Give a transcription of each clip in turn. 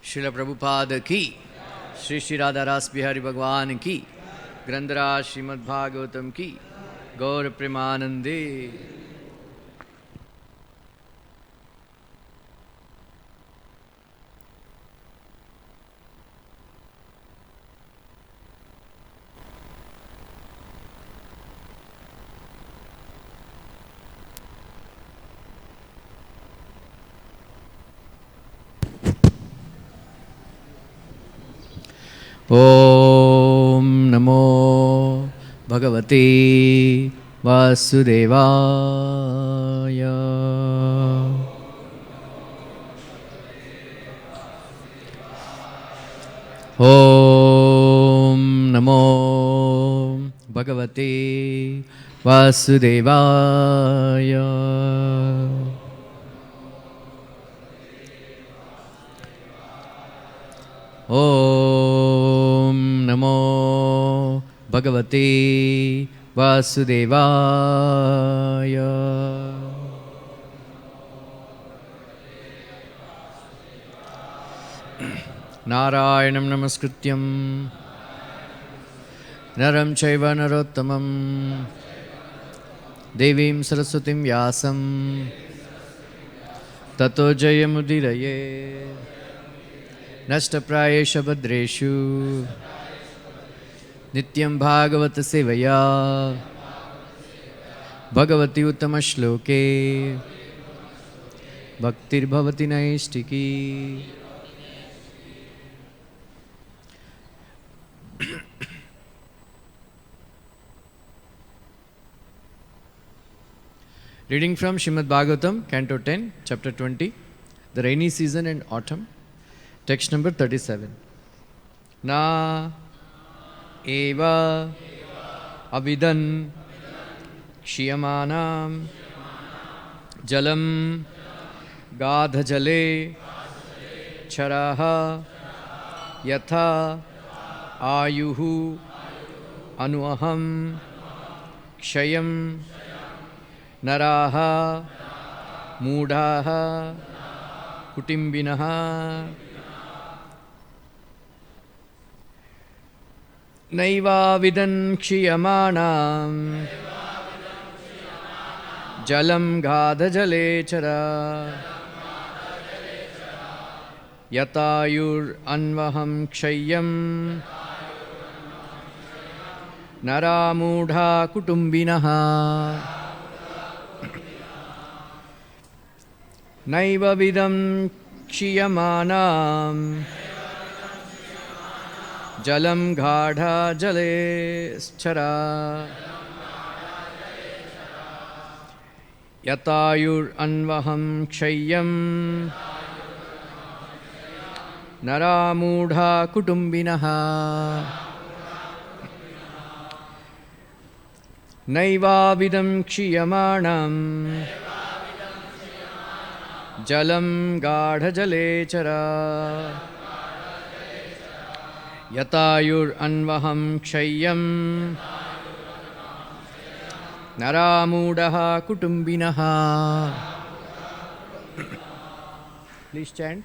श्रील प्रभुपाद की, श्री श्री राधा रास बिहारी भगवान की, ग्रंथराज श्रीमद् भागवतम की, गौर प्रेमानंदे। ओम नमो भगवते वासुदेवाय। ओम नमो भगवते वासुदेवाय। ओम नमो भगवते वासुदेवाय। नारायणं नमस्कृत्यं नरं चैव नरोत्तमं देवीं सरस्वतीं व्यासं ततो जयमुदीरये। नष्टप्रायेषु भद्रेषु नित्यं भागवत सेवया भगवति उत्तमश्लोके भक्तिर्भवति नैष्टिकी। Reading from Srimad Bhagavatam, Canto 10, Chapter 20, The Rainy Season and Autumn, text number 37. Na eva avidan kshiyamanam jalam gadhajale charaha yatha ayuhu anuaham kshayam naraha mudhaha kutimbinaha naivavidan kshiyamanam jalam gadhajale chara yatayur anvaham kshayam naramudha kutumbinaha naivavidam kshiyamanam jalam gadha jale schara yatayur anvaham kshayam naramudha kutumbinaha naivavidam kshiyamanam jalam gadha jale chara yatayur anvaham kshayam naramudaha kutumbinaha. Please chant.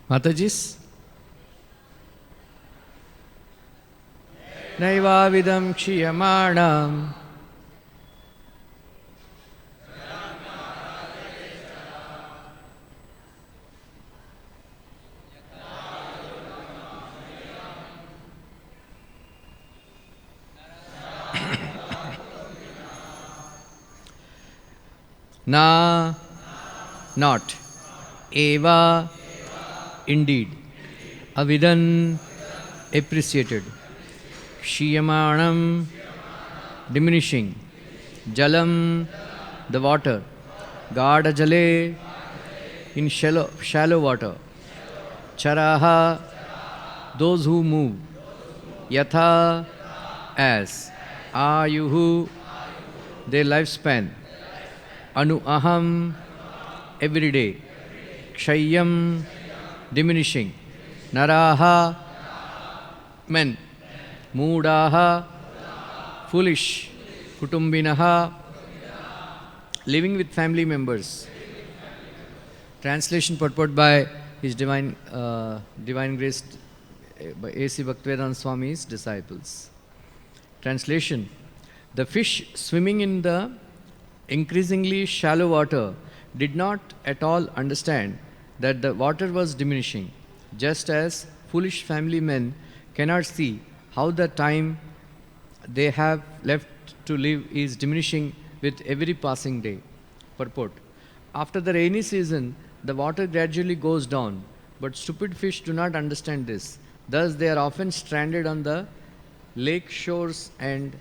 Matajis? Naivavidam kshiyamanam Na, not. Eva, indeed. Avidan, appreciated. Kshiyamanam, diminishing. Jalam, the water. Gada jale, in shallow water. Charaha, those who move. Yatha, as. Ayuhu, their lifespan. Anu aham, every day. Kshayam, diminishing. Naraha, men. Moodaha, foolish. Kutumbinaha, living with family members. Translation purport by His Divine Grace by A.C. Bhaktivedanta Swami's disciples. Translation: the fish swimming in the increasingly shallow water did not at all understand that the water was diminishing, just as foolish family men cannot see how the time they have left to live is diminishing with every passing day. Purport: after the rainy season, the water gradually goes down, but stupid fish do not understand this. Thus, they are often stranded on the lake shores and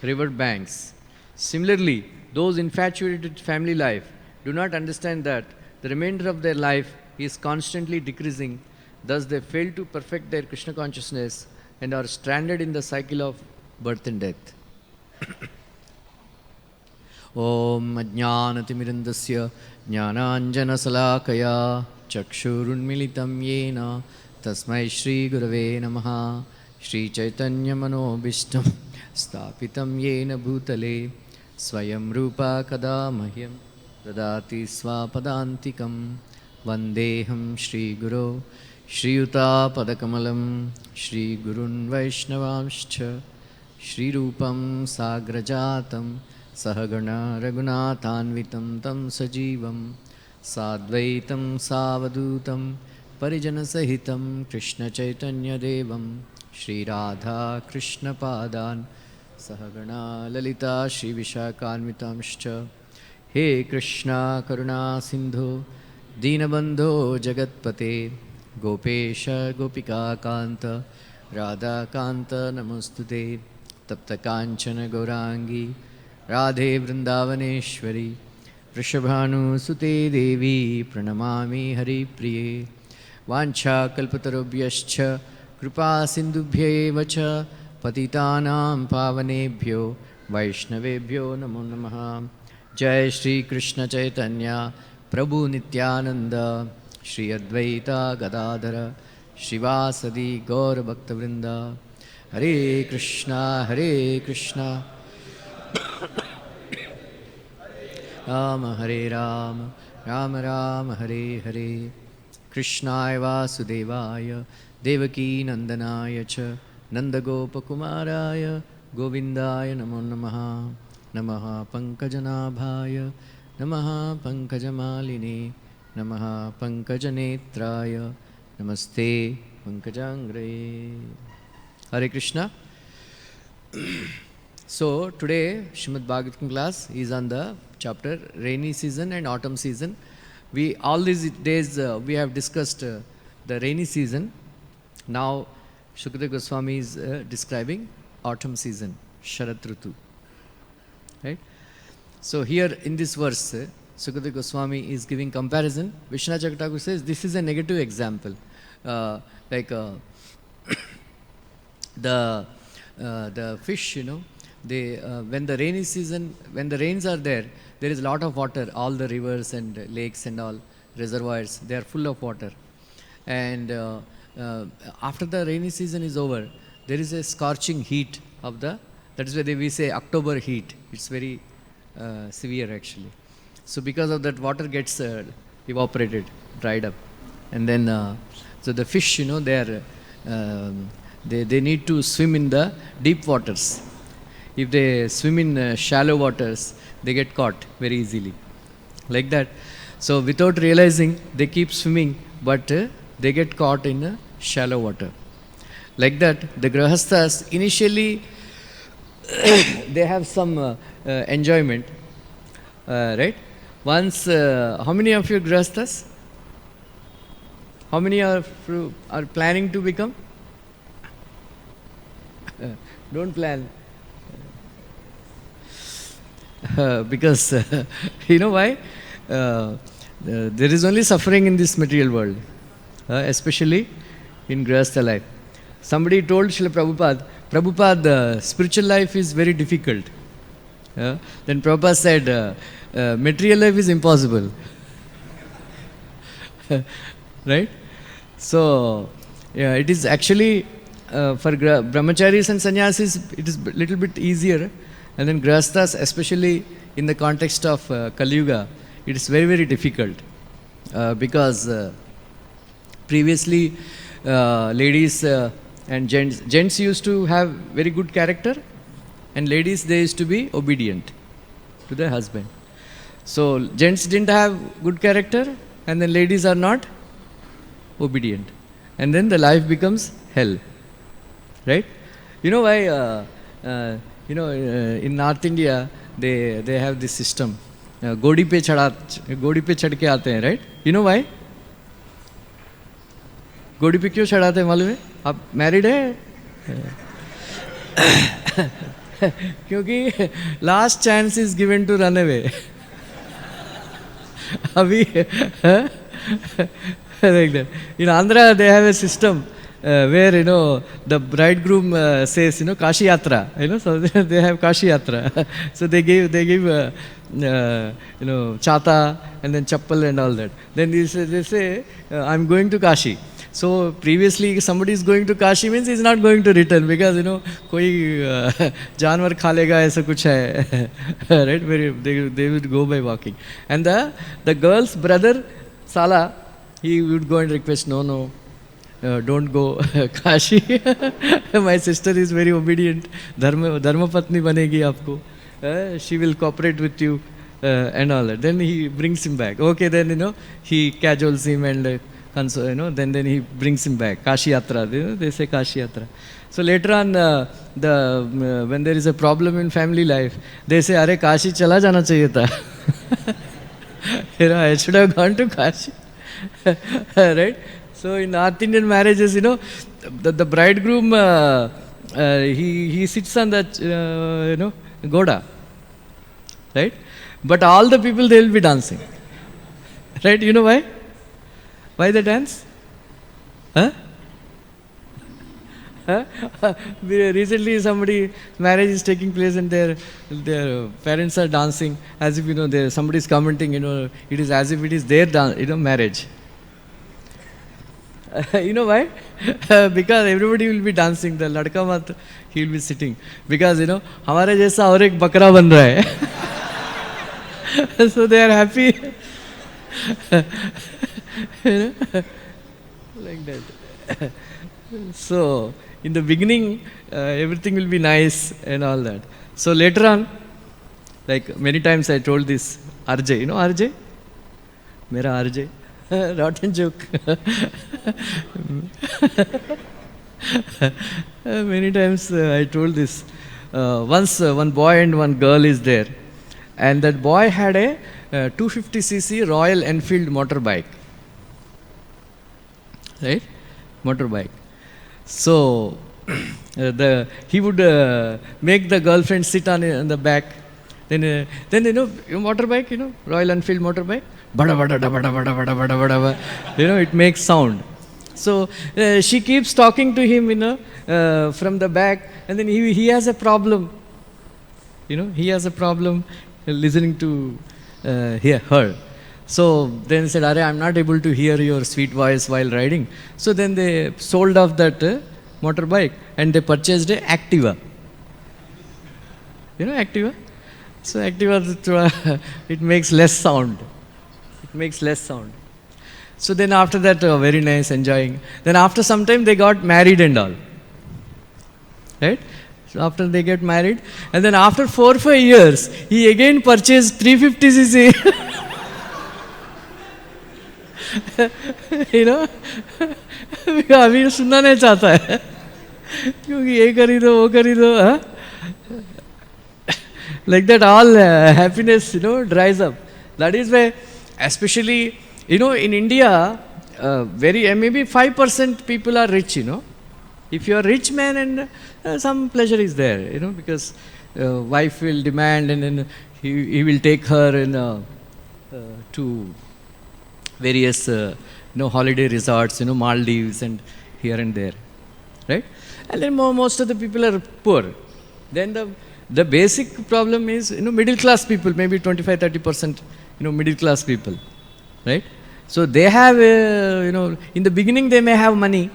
river banks. Similarly, those infatuated with family life do not understand that the remainder of their life is constantly decreasing. Thus, they fail to perfect their Krishna consciousness and are stranded in the cycle of birth and death. Om Ajnanatimirandasya Jnananjanasalakaya Chakshurunmilitam Yena Tasmai Shri Gurave Namaha Shri Chaitanya Manobishtam Stapitam Yena Bhutale Swayam Rupa Kada Mahyam Dadati Swapadantikam Vandeham Shri Guru Shri Yuta Padakamalam Shri Gurun Vaishnavamscha Shri Rupam Sagrajatam Sahagana Raghunathanvitam Tam Sajivam Sadvaitam Savadutam Parijana Sahitam Krishna Chaitanya Devam Shri Radha Krishna Padan Sahagana Lalita Shri Vishakhanvitamscha He Krishna Karuna Sindhu Dinabandho Jagatpate Gopesha Gopika Kanta Radha Kanta Namostute Tapta Kanchana Gaurangi Radhe Vrindavaneshwari Vrishabhanu Sute Devi Pranamami Hari Priye Vancha Kalpatarubhyascha Kripa Sindubhye Vacha Patitanam Pavanebhyo Vaishnavebhyo Namo Namaha Jai Shri Krishna Chaitanya Prabhu Nityananda Shri Advaita Gadadhara Shivasadi Gaur Bhaktavrinda Hare Krishna Rama Hare Rama Rama Rama Hare Hare Krishnaya Vasudevaya Devaki Nandanaya Cha Nandagopakumaraya Govindaya Namo Namaha Namaha Pankajanabhaya Namaha Pankajamalini Namaha Pankajanetraya Namaste Pankajangre. Hare Krishna. So today Srimad Bhagavatam class is on the chapter rainy season and autumn season. We all these days we have discussed the rainy season. Now Shukadeva Goswami is describing autumn season, Sharat Ritu. Right? So here in this verse, Shukadeva Goswami is giving comparison. Vishwanath Chakravarti says this is a negative example. The fish, they when the rainy season, when the rains are there, there is a lot of water. All the rivers and lakes and all reservoirs, they are full of water. And after the rainy season is over, there is a scorching heat of the. That is why we say October heat. It's very severe actually. So because of that, water gets evaporated, dried up, and then so the fish, they need to swim in the deep waters. If they swim in shallow waters, they get caught very easily, like that. So without realizing, they keep swimming, but they get caught in shallow water. Like that, the grahasthas initially they have some enjoyment, right? Once, how many of you grahasthas? How many are planning to become? Don't plan. Because, you know why? There is only suffering in this material world, especially in grahastha life. Somebody told Srila Prabhupada, spiritual life is very difficult. Then Prabhupada said, material life is impossible. Right? So, yeah, it is actually, for brahmacharis and sannyasis, it is a little bit easier. And then grahasthas, especially in the context of Kali Yuga, it is very, very difficult. Because previously, ladies and gents used to have very good character, and ladies, they used to be obedient to their husband. So, gents didn't have good character, and then ladies are not obedient. And then the life becomes hell. Right? You know why, in North India, they have this system. Godi pe chad ke aate hain, right? You know why? Godi pe क्यों चढ़ाते हैं मालूम है? आप married है? क्योंकि last chance is given to run away. अभी like that. In Andhra, they have a system where, the bridegroom says, Kashi Yatra, so they have Kashi Yatra. So they give chata and then chappal and all that. Then they say I'm going to Kashi. So previously somebody is going to Kashi means he is not going to return because, koi janwar kha lega aisa kuch hai. Right? Where they would go by walking. And the girl's brother, Sala, he would go and request, no, don't go Kashi. My sister is very obedient. Dharma patni banegi aapko. She will cooperate with you and all that. Then he brings him back. Okay, then he cajoles him and then he brings him back. Kashi Yatra. They say Kashi Yatra. So later on, when there is a problem in family life, they say, "Arey Kashi chala jana chahiye tha." I should have gone to Kashi. Right? So in North Indian marriages, the bridegroom, he sits on that, goda, right? But all the people, they will be dancing. Right? You know why? Why they dance? Huh? Recently, somebody's marriage is taking place and their parents are dancing as if, somebody is commenting, it is as if it is their marriage. You know why? Because everybody will be dancing. The ladka mat, he will be sitting. Because, हमारे जैसा और एक बकरा बन रहा है. So they are happy. Like that. So, in the beginning, everything will be nice and all that. So later on, like many times I told this, RJ, RJ? Mera RJ. Rotten joke. Many times I told this. Once one boy and one girl is there, and that boy had a 250cc Royal Enfield motorbike. Right? Motorbike. So he would make the girlfriend sit on the back. Then motorbike, Royal Enfield motorbike. Bada bada bada bada bada bada bada. It makes sound. So she keeps talking to him, from the back, and then he has a problem. He has a problem listening to her. So then he said, "Arey, I'm not able to hear your sweet voice while riding." So then they sold off that motorbike and they purchased a Activa. Activa? So Activa, it makes less sound. It makes less sound. So then after that, very nice, enjoying. Then after some time, they got married and all. Right? So after they get married, and then after 4 or 5 years, he again purchased 350cc. अभी सुनना नहीं चाहता है क्योंकि ये करी दो वो करी दो. Like that, all happiness, dries up. That is why, especially, in India, maybe 5% people are rich, If you are rich man and some pleasure is there, because wife will demand and then he will take her to various, holiday resorts, Maldives and here and there, right? And then most of the people are poor. Then the basic problem is, middle class people, maybe 25-30%, middle class people, right? So they have, in the beginning they may have money,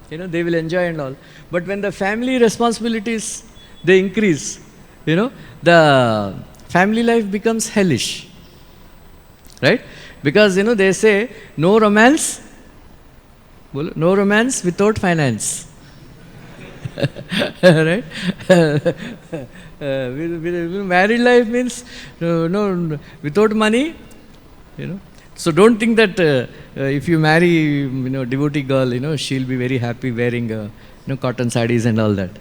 they will enjoy and all. But when the family responsibilities, they increase, the family life becomes hellish, right? Because, they say, no romance without finance. Right? Married life means no without money, So don't think that if you marry, devotee girl, she'll be very happy wearing, cotton sarees and all that.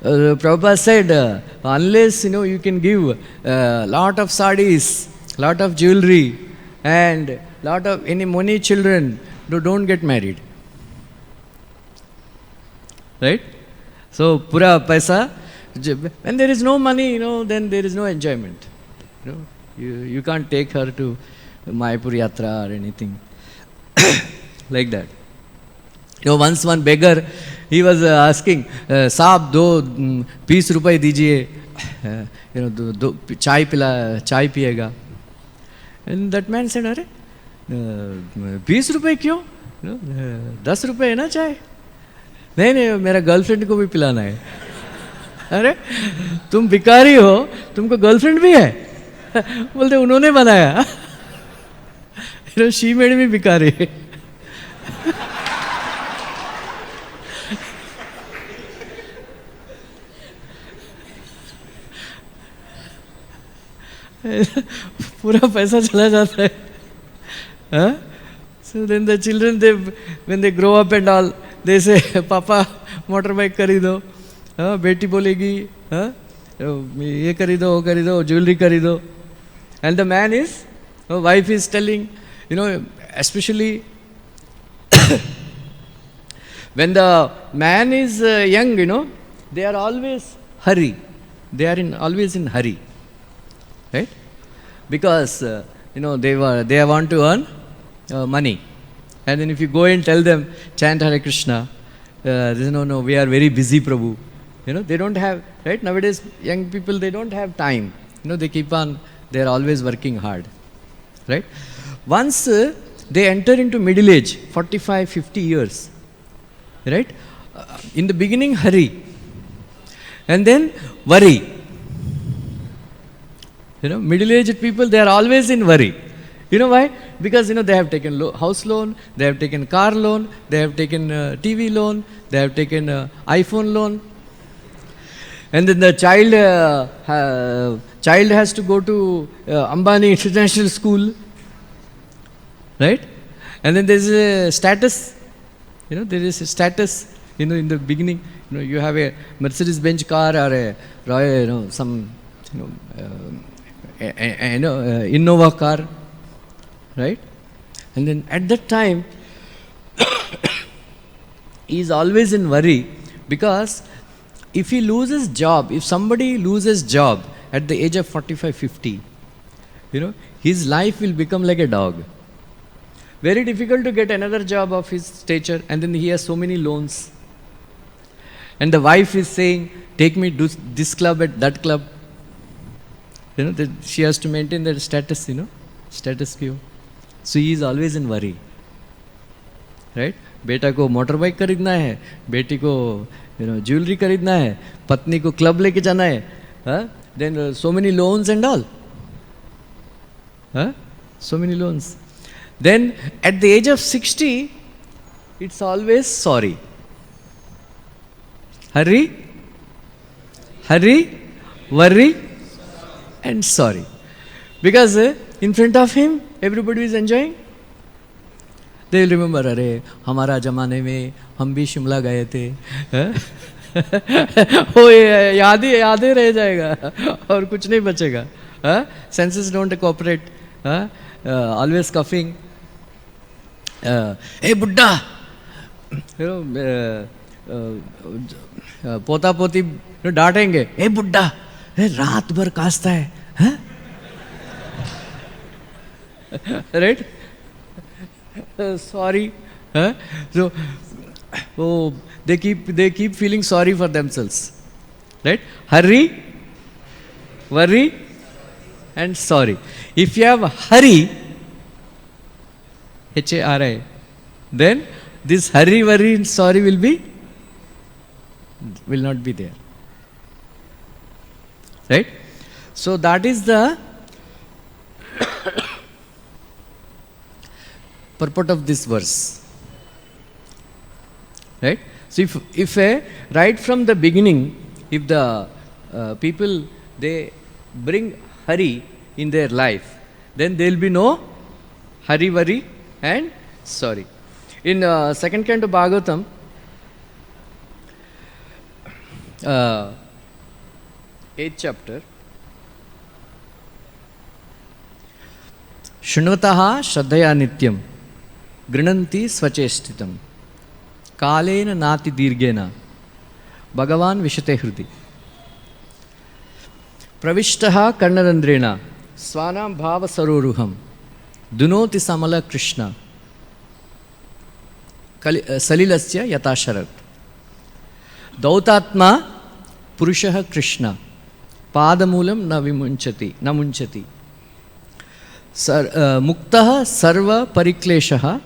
Prabhupada said, unless, you can give lot of sarees, lot of jewelry, and lot of many children, don't get married. Right? So, pura paisa, when there is no money, then there is no enjoyment. You can't take her to Mayapur Yatra or anything like that. Once one beggar, he was asking, Saab, do 20 rupees dijiye, chai piyega. And that man said, Are, 20 rupees kyo? 10 rupees hai na chai? नहीं मेरा girlfriend को भी पिलाना है. अरे तुम भिखारी हो, तुमको गर्लफ्रेंड भी है? बोलते उन्होंने बनाया. शी मेड मी भिखारी. पूरा पैसा चला जाता है. So then the children, when they grow up and all, they say, पापा मोटरबाइक खरीदो, बेटी बोलेगी, ये खरीदो, वो खरीदो, ज्वेलरी खरीदो. And the man is, wife is telling, especially when the man is young, they are always hurry. They are always in hurry, right? Because they want to earn money. And then if you go and tell them, chant Hare Krishna, they say, no, we are very busy, Prabhu. They don't have, right? Nowadays, young people, they don't have time. They keep on, they are always working hard, right? Once they enter into middle age, 45, 50 years, right? In the beginning, hurry. And then, worry. Middle-aged people, they are always in worry. You know why? Because, they have taken house loan, they have taken car loan, they have taken TV loan, they have taken iPhone loan. And then the child has to go to Ambani International School, right? And then there is a status, there is a status, in the beginning, you have a Mercedes-Benz car or a Royal, some, Innova car. Right? And then at that time, he is always in worry, because if he loses job, if somebody loses job at the age of 45, 50, his life will become like a dog. Very difficult to get another job of his stature, and then he has so many loans. And the wife is saying, take me to this club at that club. She has to maintain that status, status quo. So he is always in worry, right? बेटा को motor bike खरीदना है, बेटी को jewellery खरीदना है, पत्नी को क्लब लेके जाना है, then so many loans and all, so many loans. Then at the age of 60, it's always sorry. Hurry, worry, and sorry. Because in front of him, everybody is enjoying. They will remember, अरे हमारा जमाने में हम भी शिमला गए थे, वो याद ही रह जाएगा और कुछ नहीं बचेगा. Senses don't cooperate. Always coughing. Hey Buddha, पोता पोती डांटेंगे. हे बुड्ढा, रात भर कांसता है. Right? Sorry. So, they keep feeling sorry for themselves. Right? Hurry, worry, and sorry. If you have hurry, H-A-R-I, then this hurry, worry, and sorry will not be there. Right? So that is the purport of this verse. Right? So if right from the beginning, if the people, they bring hurry in their life, then there will be no hurry, worry, and sorry. In second canto Bhagavatam, 8th chapter, Shrunvataha Shraddhaya Nityam Grinanti Svacheshtitam Kalena Nati Dirgena Bhagavan Vishate Hrudi Pravishtaha Karnarandrena Swanam Bhava Saroruham Dunoti Samala Krishna Salilasya Yatasharat Dautatma Purushaha Krishna Padamulam na munchati Muktaha Sarva Parikleshaha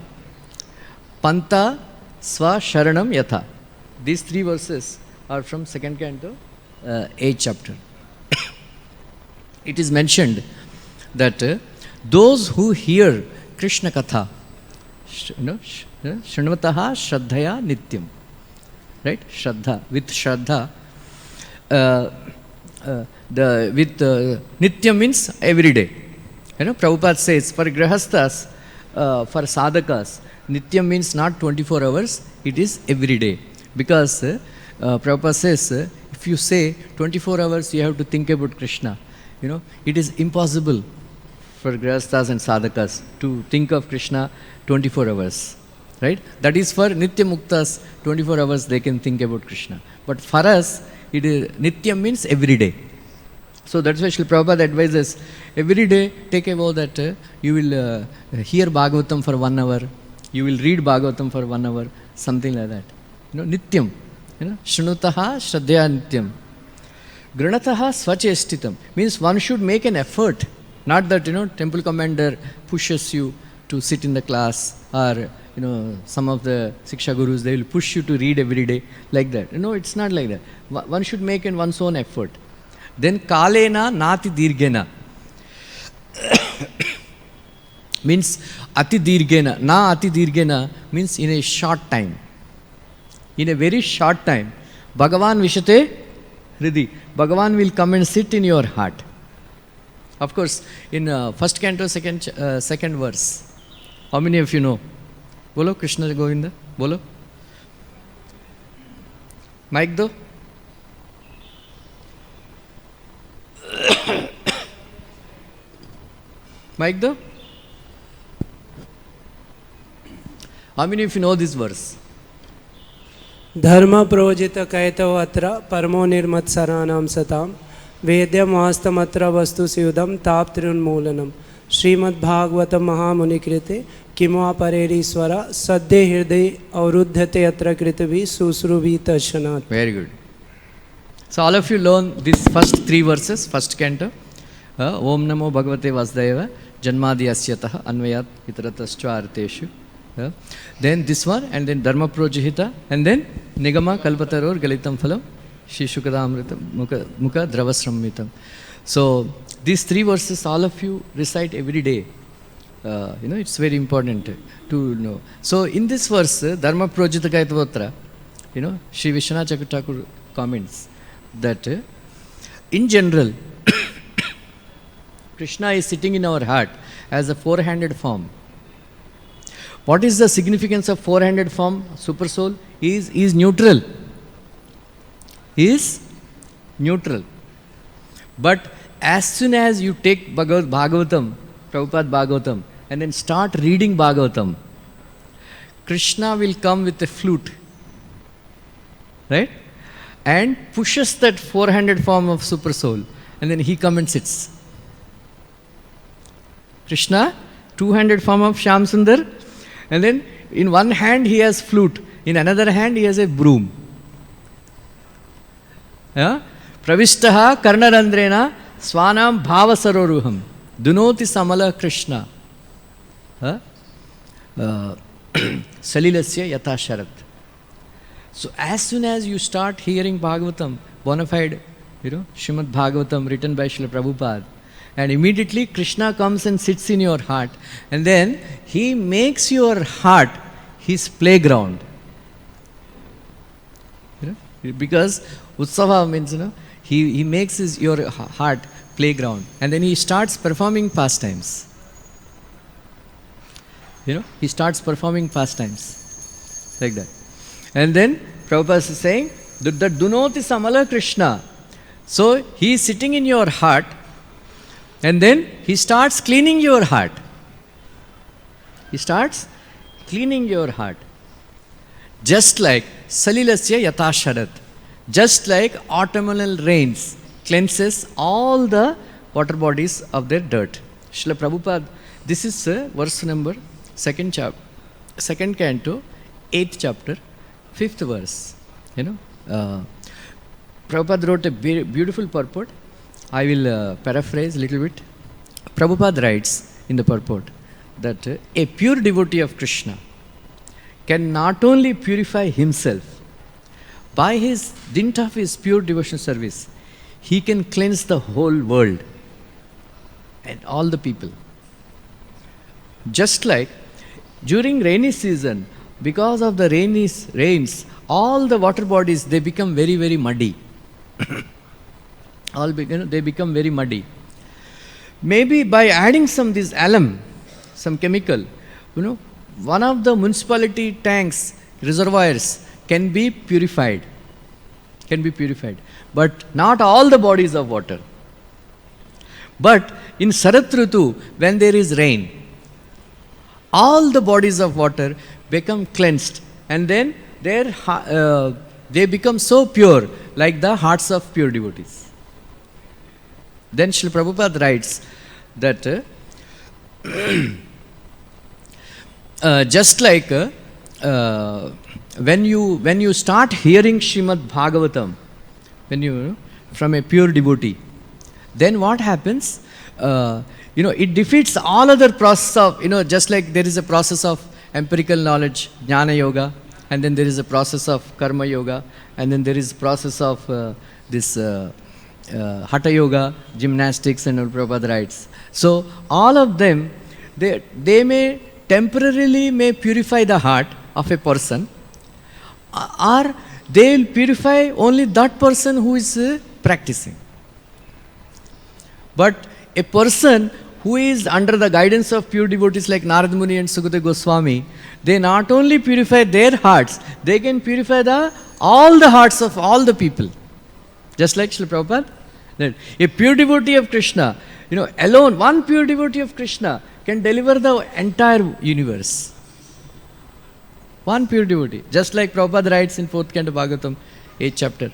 Panta Sva Sharanam Yatha. These three verses are from second canto, 8th chapter. It is mentioned that those who hear Krishna Katha, Shrunvataha Shraddhaya Nityam, right? Shraddha, with Shraddha, with Nityam means every day. Prabhupada says for grahasthas, for sadhakas, Nityam means not 24 hours, it is every day. Because Prabhupada says, if you say 24 hours you have to think about Krishna, it is impossible for grahasthas and sadhakas to think of Krishna 24 hours. Right? That is for Nitya Muktas, 24 hours they can think about Krishna. But for us, it is Nityam means every day. So that's why Srila Prabhupada advises, every day take a vow that you will hear Bhagavatam for 1 hour, you will read Bhagavatam for 1 hour, something like that. Nityam. Shrunutaha Shraddhaya Nityam. Granataha Svachestitam. Means one should make an effort. Not that, temple commander pushes you to sit in the class, or, some of the Siksha Gurus, they will push you to read every day, like that. It's not like that. One should make in one's own effort. Then Kalena Nati Dirgena. Means Ati Dirgena. Na Ati Dirgena means in a short time. In a very short time, Bhagavan Vishate Hridi. Bhagavan will come and sit in your heart. Of course, in first canto, second verse. How many of you know? Bolo, Krishna Govinda. Bolo. Mic do. Mic do. How many of you know this verse? Dharma projita kaitavatra parmo nirmatsaranam satam Vedyam astamatra vastu siyudam taptrun moolanam Srimad Bhagavat Mahamuni krite Kimwa pareriswara sadde hirde avrudhyate atra kritavi susruvita shanat. Very good. So all of you learn these first 3 verses, first canto. Om Namo Bhagavate Vasudevaya Janmadi Asyatah Anvayat Itaratascha Arteshu. Then this one, and then Dharma Projihita, and then Nigama Kalpataror Galitam Phalam Shishukadamritam Mukha Dravasrammitam. So these 3 verses all of you recite every day. It's very important to know. So in this verse, Dharma Projita Kaitavatra, Sri Vishwanath Chakravarti comments that in general, Krishna is sitting in our heart as a 4-handed form. What is the significance of 4-handed form? Super soul is neutral. is neutral. But as soon as you take Bhagavatam, Prabhupada Bhagavatam, and then start reading Bhagavatam, Krishna will come with a flute, right? And pushes that 400 form of super soul, and then he comes and sits. Krishna, 200 form of Shyam Sundar, and then in one hand he has flute, in another hand he has a broom. Yeah? Pravishtaha karnarandrena swanam bhavasaroruham dunoti samala Krishna salilasya yata sharat. So as soon as you start hearing Bhagavatam, bona fide, Srimad Bhagavatam written by Srila Prabhupada, and immediately Krishna comes and sits in your heart, and then he makes your heart his playground. Because Utsava means, he makes your heart playground, and then he starts performing pastimes. He starts performing pastimes like that. And then Prabhupada is saying that Dunoti Samala Krishna. So he is sitting in your heart, and then he starts cleaning your heart. He starts cleaning your heart. Just like Salilasya Yata Sharat. Just like autumnal rains cleanses all the water bodies of their dirt. Srila Prabhupada, this is verse number 2nd chapter, 2nd canto, 8th chapter, 5th verse. Prabhupada wrote a beautiful purport. I will paraphrase a little bit. Prabhupada writes in the purport that a pure devotee of Krishna can not only purify himself, by his dint of his pure devotional service, he can cleanse the whole world and all the people. Just like during rainy season, because of the rains, all the water bodies, they become very, very muddy. They become very muddy. Maybe by adding this alum, some chemical, one of the municipality tanks, reservoirs can be purified. But not all the bodies of water. But in Sarat Ritu, when there is rain, all the bodies of water become cleansed, and then they become so pure, like the hearts of pure devotees. Then Srila Prabhupada writes that just like when you start hearing Srimad Bhagavatam, from a pure devotee, then what happens? It defeats all other process of, just like there is a process of empirical knowledge, Jnana Yoga, and then there is a process of Karma Yoga, and then there is process of this Hatha Yoga, gymnastics, and Prabhupada writes. So all of them, they may temporarily purify the heart of a person, or they will purify only that person who is practicing. But a person who is under the guidance of pure devotees like Narad Muni and Sukadeva Goswami, they not only purify their hearts, they can purify all the hearts of all the people. Just like Srila Prabhupada, that a pure devotee of Krishna, alone, one pure devotee of Krishna can deliver the entire universe. One pure devotee. Just like Prabhupada writes in 4th canto Bhagavatam, 8th chapter,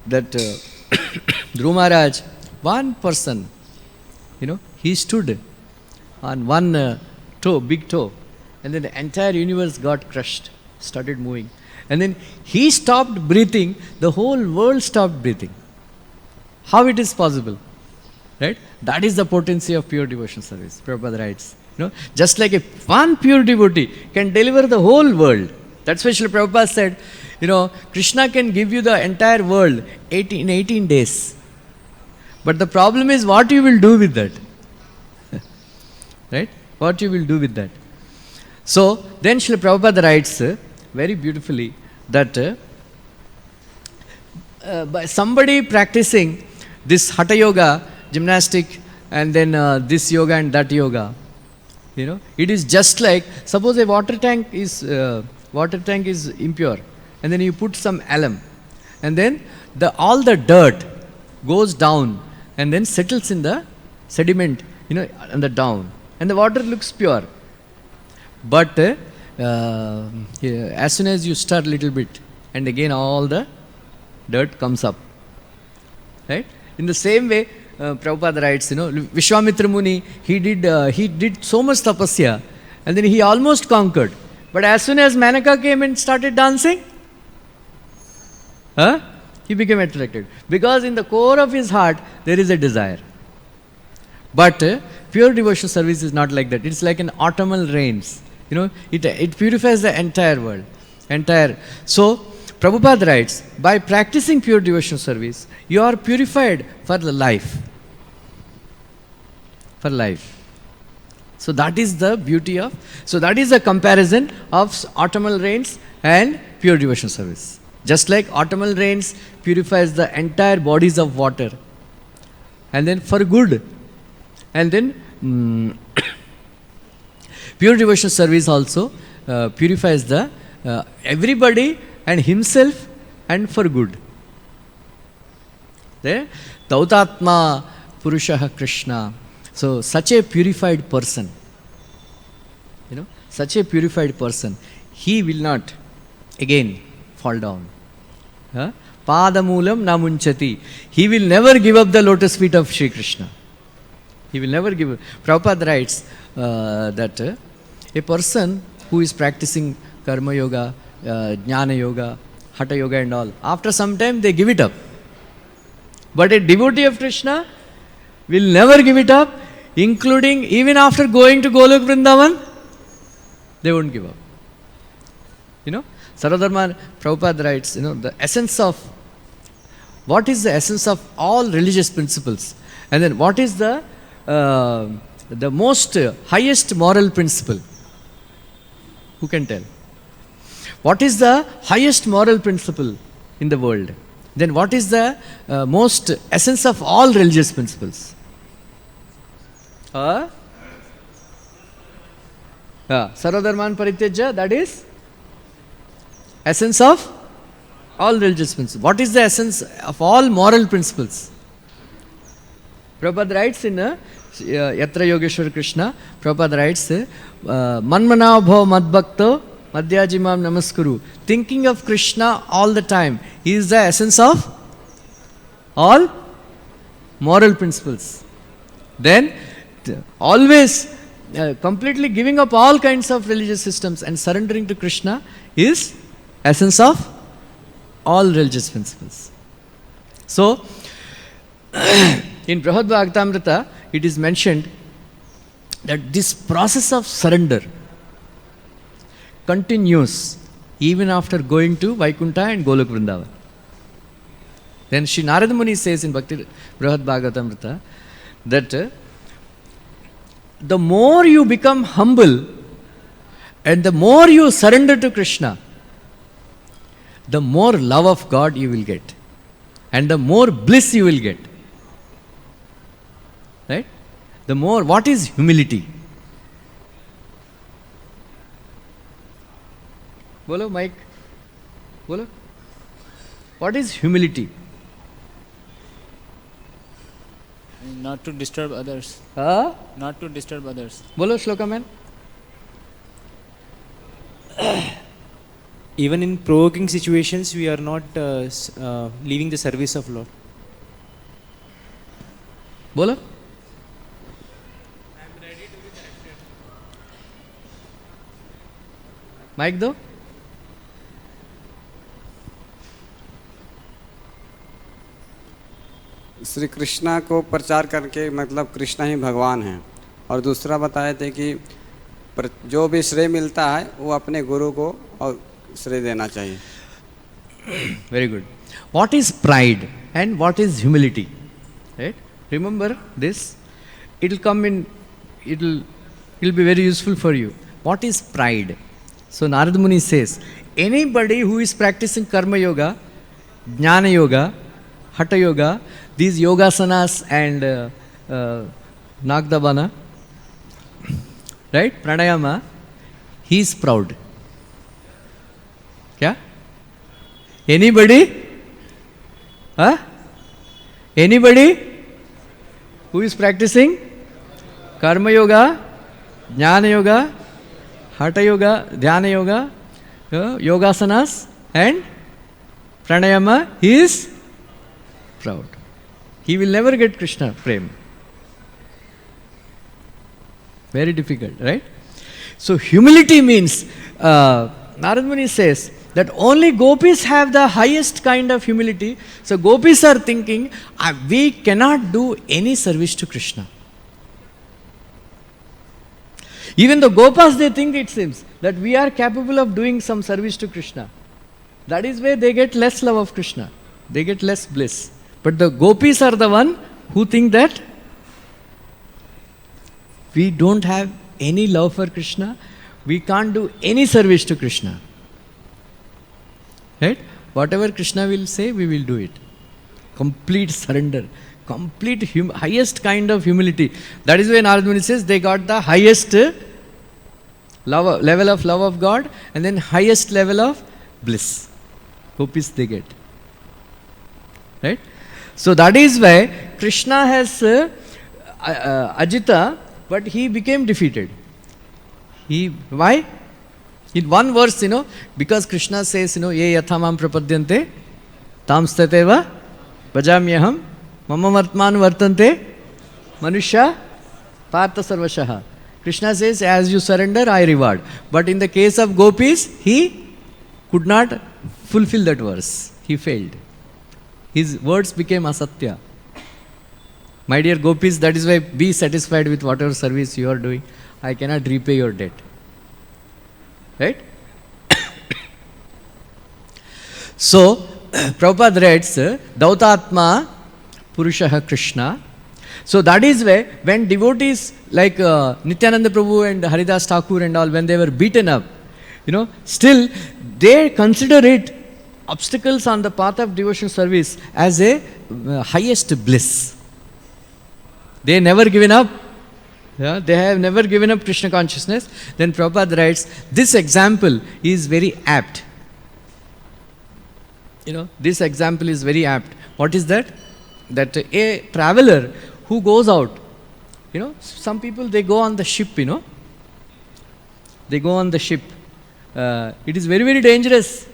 that Dhruva Maharaj, one person, he stood on one toe, big toe, and then the entire universe got crushed, started moving. And then he stopped breathing, the whole world stopped breathing. How it is possible? Right? That is the potency of pure devotion service. Prabhupada writes, just like one pure devotee can deliver the whole world. That's why Srila Prabhupada said, Krishna can give you the entire world in 18 days. But the problem is what you will do with that. Right? What you will do with that. So, then Srila Prabhupada writes very beautifully that by somebody practicing this Hatha Yoga, gymnastic, and then this yoga and that yoga, it is just like, suppose a water tank is impure, and then you put some alum, and then all the dirt goes down and then settles in the sediment, on the down, and the water looks pure. But as soon as you stir a little bit, and again all the dirt comes up. Right? In the same way, Prabhupada writes, Vishwamitra Muni, he did so much tapasya, and then he almost conquered. But as soon as Manaka came and started dancing, he became attracted. Because in the core of his heart, there is a desire. But pure devotional service is not like that. It's like an autumnal rains. It purifies the entire world. So, Prabhupada writes, by practicing pure devotional service, you are purified for the life. For life. So that is the beauty of, so that is the comparison of autumnal rains and pure devotional service. Just like autumnal rains purifies the entire bodies of water, and then for good. And then pure devotional service also purifies the everybody and himself and for good. There, Tautatma Purushaha Krishna. So such a purified person, such a purified person, he will not again fall down. Padamulam namunchati. He will never give up the lotus feet of Sri Krishna. He will never give up. Prabhupada writes that a person who is practicing karma yoga, jnana yoga, hatha yoga and all, after some time they give it up. But a devotee of Krishna will never give it up, including even after going to Golok Vrindavan, they won't give up. Sarvadharma Prabhupada writes, the essence of, what is the essence of all religious principles? And then what is the most highest moral principle? Who can tell? What is the highest moral principle in the world? Then what is the most essence of all religious principles? Sarvadharman Parityaja, that is essence of all religious principles. What is the essence of all moral principles? Prabhupada writes in Yatra Yogeshwar Krishna, Prabhupada writes, Manmana bhav madbhakto madhyajimam namaskuru. Thinking of Krishna all the time is the essence of all moral principles. Then always completely giving up all kinds of religious systems and surrendering to Krishna is essence of all religious principles. So, in Srimad Bhagavatamrita, it is mentioned that this process of surrender continues even after going to Vaikuntha and Golok Vrindavan. Then Sri Narada Muni says in Bhakti Srimad Bhagavatamrita that the more you become humble and the more you surrender to Krishna, the more love of God you will get and the more bliss you will get. Right? The more, what is humility? Bolo, Mike. Bolo. What is humility? Not to disturb others. Not to disturb others. Bolo, Shloka man. Even in provoking situations, we are not leaving the service of Lord. Bolo. Mike do. Shri Krishna को प्रचार करके मतलब कृष्णा ही भगवान हैं, और दूसरा बताए थे कि जो भी श्रेय मिलता है वो अपने गुरु को और श्रेय देना चाहिए. Very good. What is pride and what is humility? Right? Remember this. It will come in. It will be very useful for you. What is pride? So Narada Muni says, anybody who is practicing karma yoga, jnana yoga, hatha yoga, these yogasanas and nagdabana, right, pranayama, he is proud. Kya? Anybody Huh? Anybody who is practicing Karma Yoga, Jnana Yoga, Hatha Yoga, Dhyana Yoga, Yogasanas and Pranayama, he is proud. He will never get Krishna Prem. Very difficult, right? So humility means, Narad Muni says that only gopis have the highest kind of humility. So gopis are thinking, we cannot do any service to Krishna. Even the gopas, they think, it seems, that we are capable of doing some service to Krishna. That is where they get less love of Krishna. They get less bliss. But the gopis are the one who think that we don't have any love for Krishna. We can't do any service to Krishna. Right? Whatever Krishna will say, we will do it. Complete surrender. Complete highest kind of humility. That is why Narad Muni says they got the highest level of love of God and then highest level of bliss. Gopis they get. Right? So that is why Krishna has Ajita, but he became defeated. Why? In one verse, because Krishna says, ye yathamam prapadyante, tam stateva bhajamyaham, mama martman vartante, manusya partha sarvashaha. Krishna says, as you surrender, I reward. But in the case of gopis, he could not fulfill that verse. He failed. His words became asatya. My dear gopis, that is why be satisfied with whatever service you are doing. I cannot repay your debt. Right? So, Prabhupada writes, Dautatma Purushaha Krishna. So that is why when devotees like Nityananda Prabhu and Haridas Thakur and all, when they were beaten up, still they consider it obstacles on the path of devotion service as a highest bliss. They never given up. Yeah, they have never given up Krishna consciousness. Then Prabhupada writes, this example is very apt. This example is very apt. What is that? That a traveler who goes out, some people, they go on the ship, They go on the ship. It is very, very dangerous.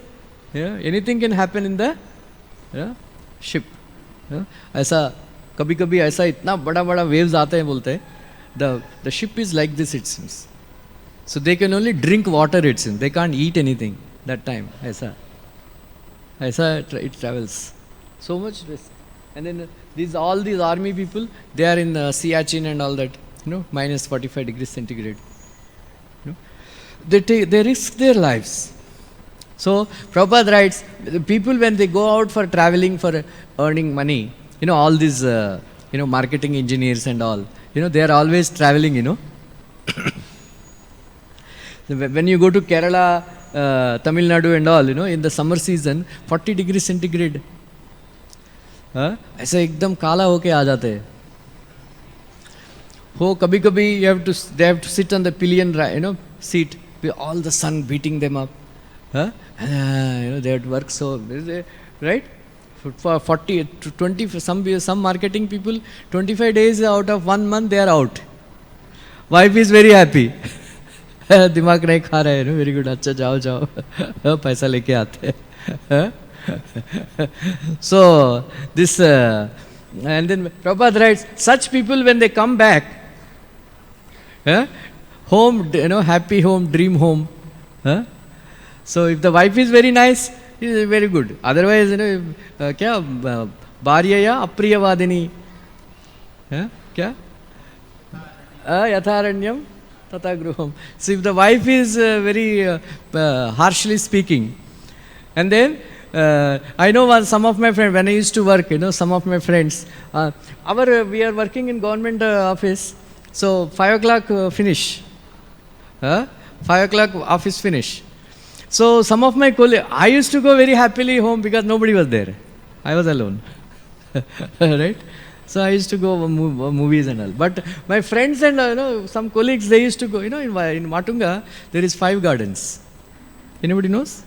Anything can happen in the ship. ऐसा कभी-कभी ऐसा इतना बड़ा-बड़ा waves आते हैं बोलते हैं. The ship is like this, it seems. So they can only drink water, it seems. They can't eat anything that time. ऐसा it travels. So much risk. And then all these army people, they are in Siachen and all that, minus 45 degrees centigrade. They risk their lives. So Prabhupada writes, the people when they go out for traveling for earning money, all these marketing engineers and all, they are always traveling, When you go to Kerala, Tamil Nadu and all, in the summer season, 40 degrees centigrade. ऐसे एकदम काला होके आ जाते हैं. कभी-कभी they have to sit on the pillion, seat with all the sun beating them up. They have to work so, right? For 40 to 20, some marketing people, 25 days out of 1 month, they are out. Wife is very happy. दिमाग नहीं खा रहे हैं, very good, अच्छा जाओ पैसा लेके आते हैं. So this and then Prabhupada writes, such people when they come back home, happy home, dream home. So if the wife is very nice, it is very good. Otherwise, क्या भार्यया अप्रियवादिनी, क्या यथारण्यम तथा गृहम. So if the wife is very harshly speaking, and then I know some of my friends, when I used to work, some of my friends, we are working in government office, so 5 o'clock finish. 5 o'clock office finish. So some of my colleagues, I used to go very happily home because nobody was there. I was alone. Right? So I used to go movies and all. But my friends and some colleagues, they used to go, in Matunga, there is 5 gardens. Anybody knows?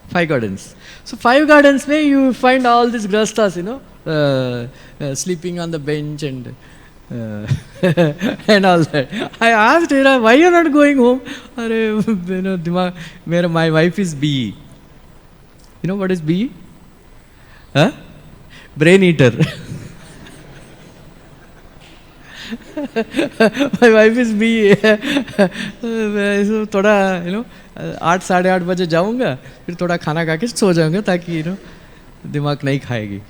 5 gardens. So 5 gardens mein you find all these grastas, sleeping on the bench and and all that. I asked her, why you are not going home? My wife is BE. You know what is BE? Huh? Brain eater. My wife is BE. So थोड़ा 8 साढ़े 8 बजे जाऊंगा, फिर थोड़ा खाना खा के सो जाऊंगा ताकि दिमाग नहीं खाएगी.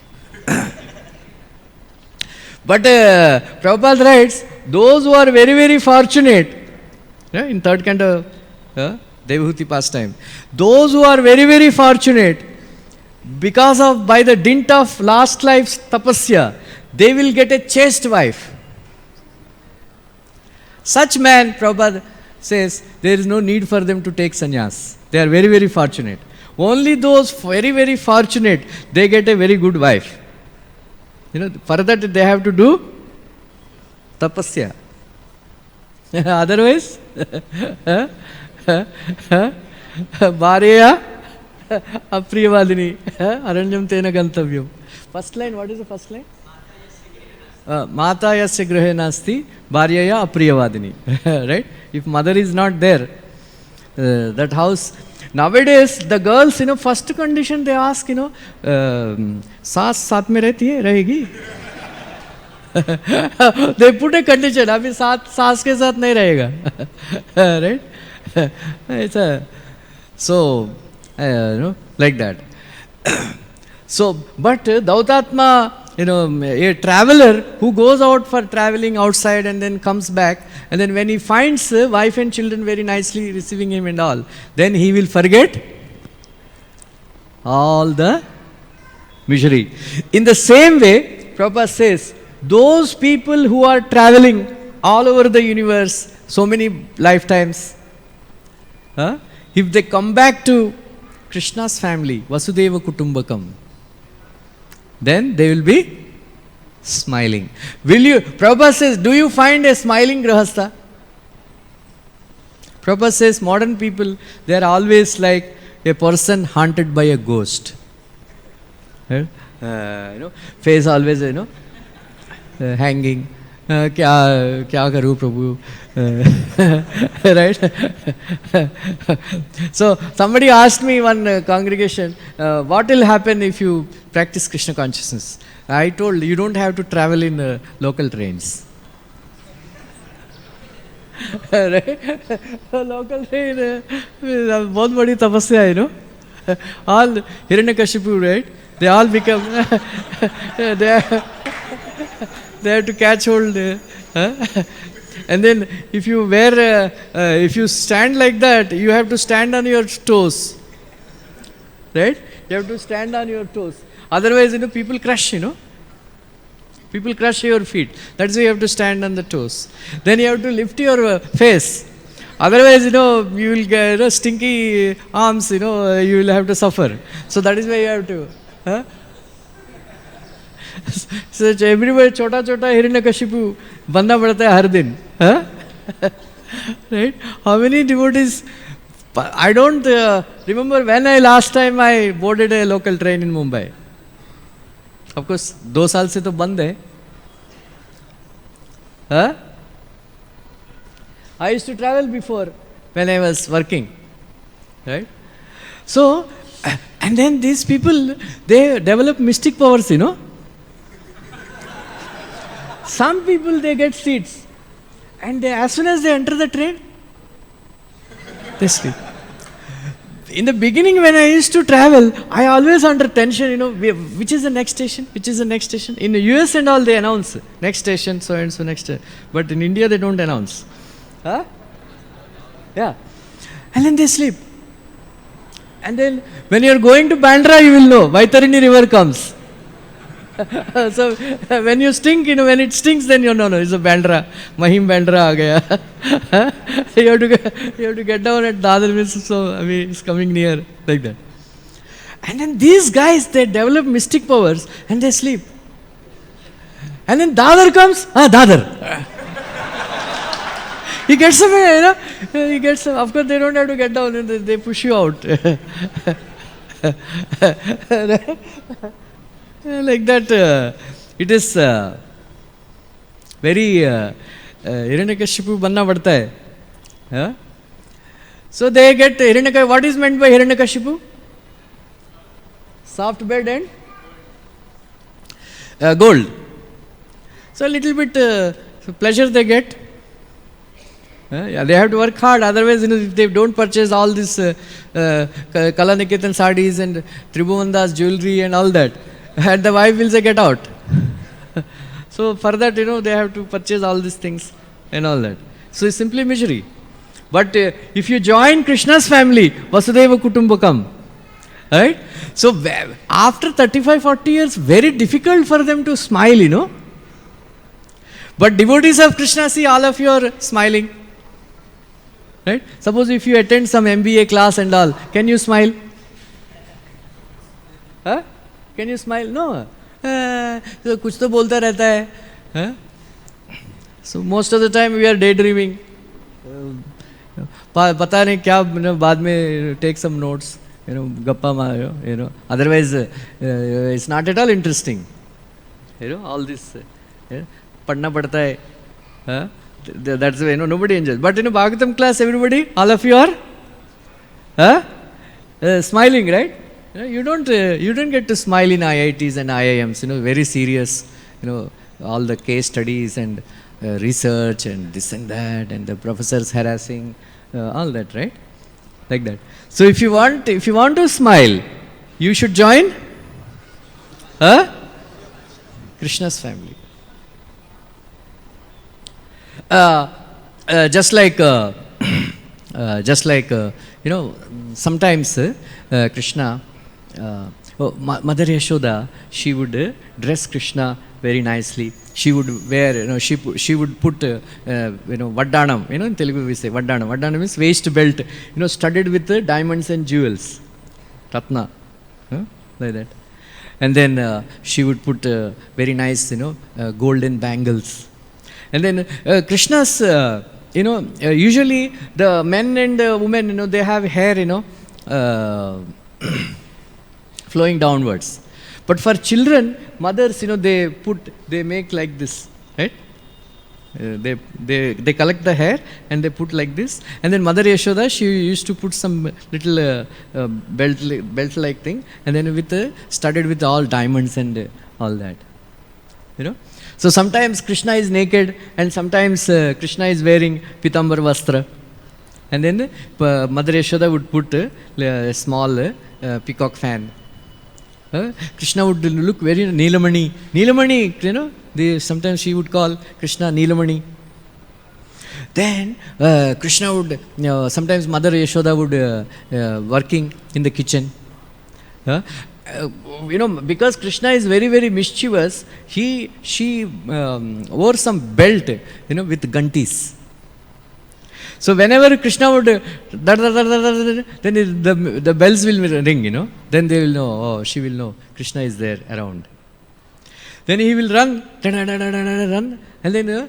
But Prabhupada writes, those who are very, very fortunate, in third canto, Devahuti pastime, those who are very, very fortunate, because of, by the dint of last life's tapasya, they will get a chaste wife. Such man, Prabhupada says, there is no need for them to take sannyas. They are very, very fortunate. Only those very, very fortunate, they get a very good wife. For that they have to do tapasya. Otherwise, Bhareya apriyavadini aranyam tena gantavyam. First line, what is the first line? Mata yasya grahe nasti bharyaya apriyavadini. Right? If mother is not there, that house. Nowadays, the girls, first condition they ask, saas साथ में रहती है, रहेगी? They put a condition, अभी सास के साथ नहीं रहेगा. Right? It's so, like that. So, but Dautatma, a traveler who goes out for traveling outside and then comes back, and then when he finds wife and children very nicely receiving him and all, then he will forget all the misery. In the same way, Prabhupada says, those people who are traveling all over the universe, so many lifetimes, if they come back to Krishna's family, Vasudeva Kutumbakam, then they will be smiling. Prabhupada says, do you find a smiling grahastha? Prabhupada says, modern people, they are always like a person haunted by a ghost. Face always, hanging. Kya karu Prabhu? Right? So somebody asked me, one congregation, what will happen if you practice Krishna consciousness? I told, you don't have to travel in local trains. Right? Local train, बहुत बड़ी तपस्या है, all Hiranyakashipu, right? They all become, they have to catch hold. And then if you if you stand like that, you have to stand on your toes. Right? You have to stand on your toes. Otherwise, people crush, People crush your feet. That's why you have to stand on the toes. Then you have to lift your face. Otherwise, you will get stinky arms, you will have to suffer. So that is why you have to. So everywhere, chota Hiranyakashipu banna padta hai har din. Right? How many devotees? I don't remember when last time I boarded a local train in Mumbai. Of course, 2 साल से तो बंद है. I used to travel before when I was working. Right? So, and then these people, they develop mystic powers, Some people, they get seats. And as soon as they enter the train, they sleep. In the beginning, when I used to travel, I always under tension, which is the next station, which is the next station. In the US and all, they announce, next station, so and so, next station. But in India, they don't announce. Yeah. And then they sleep. And then, when you're going to Bandra, you will know, Vaitarini river comes. So, when you stink, when it stinks, then you know, no, it's a Bandra. Mahim Bandra aa gaya. You have to get down at Dadar, so, it's coming near, like that. And then these guys, they develop mystic powers, and they sleep. And then Dadar comes, Dadar. He gets up, he gets up. Of course, they don't have to get down, they push you out. Like that, it is very Hiranyakashipu banna padta hai. Yeah? So they get Hiranyakashipu. What is meant by Hiranyakashipu? Soft bed and gold. So a little bit pleasure they get. Yeah, they have to work hard. Otherwise, if they don't purchase all this Kalaniketan sarees and Tribhuvandas jewelry and all that, and the wife will say, get out. So for that, they have to purchase all these things and all that. So it's simply misery. But if you join Krishna's family, Vasudeva Kutumbakam, right? So after 35-40 years, very difficult for them to smile, But devotees of Krishna, see, all of you are smiling. Right? Suppose if you attend some MBA class and all, can you smile? Huh? Can you smile? No. So kuch to bolta rehta hai. Huh? So most of the time we are daydreaming. Pata nahi kya, baad mein take some notes. Gappa maar, Otherwise, it's not at all interesting. All this. Padna padta hai. Huh? That's the way, nobody enjoys. But in a Bhagavatam class, everybody, all of you are smiling, right? You don't get to smile in IITs and IIMs, very serious, all the case studies and research and this and that, and the professors harassing, all that, right? Like that. So if you want to smile, you should join Krishna's family. Just like sometimes Krishna, Mother Yashoda, she would dress Krishna very nicely. She would wear, she would put, vaddanam. In Telugu we say vaddanam. Vaddanam means waist belt, studded with diamonds and jewels, ratna, like that. And then she would put very nice, golden bangles. And then Krishna's, usually the men and women, they have hair, flowing downwards. But for children, mothers, they make like this, right? They collect the hair and they put like this. And then Mother Yashoda, she used to put some little belt-like thing, and then studded with all diamonds and all that, So sometimes Krishna is naked and sometimes Krishna is wearing Pitambar Vastra. And then Mother Yashoda would put a small peacock fan. Krishna would look very Neelamani. Neelamani, sometimes she would call Krishna Neelamani. Then Krishna would, sometimes Mother Yashoda would working in the kitchen. Because Krishna is very, very mischievous, she wore some belt, with gantis. So whenever Krishna would, then the bells will ring, Then they will know, oh, she will know, Krishna is there around. Then he will run, run, and then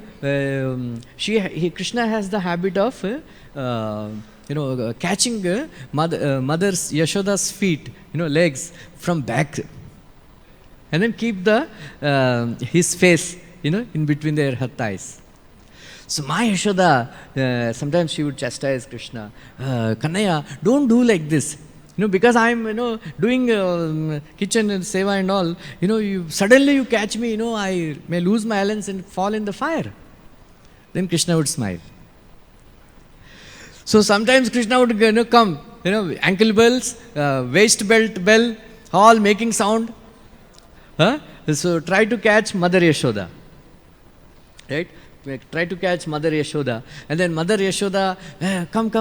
Krishna has the habit of, catching mother's Yashoda's feet, legs from back, and then keep his face, in between her thighs. So my Yashoda, sometimes she would chastise Krishna, Kannaya, don't do like this. Because I'm, doing kitchen and seva and all, suddenly you catch me, I may lose my balance and fall in the fire. Then Krishna would smile. So sometimes Krishna would come, ankle bells, waist bell, all making sound. So try to catch Mother Yashoda. Right? Try to catch Mother Yashoda. And then Mother Yashoda, come.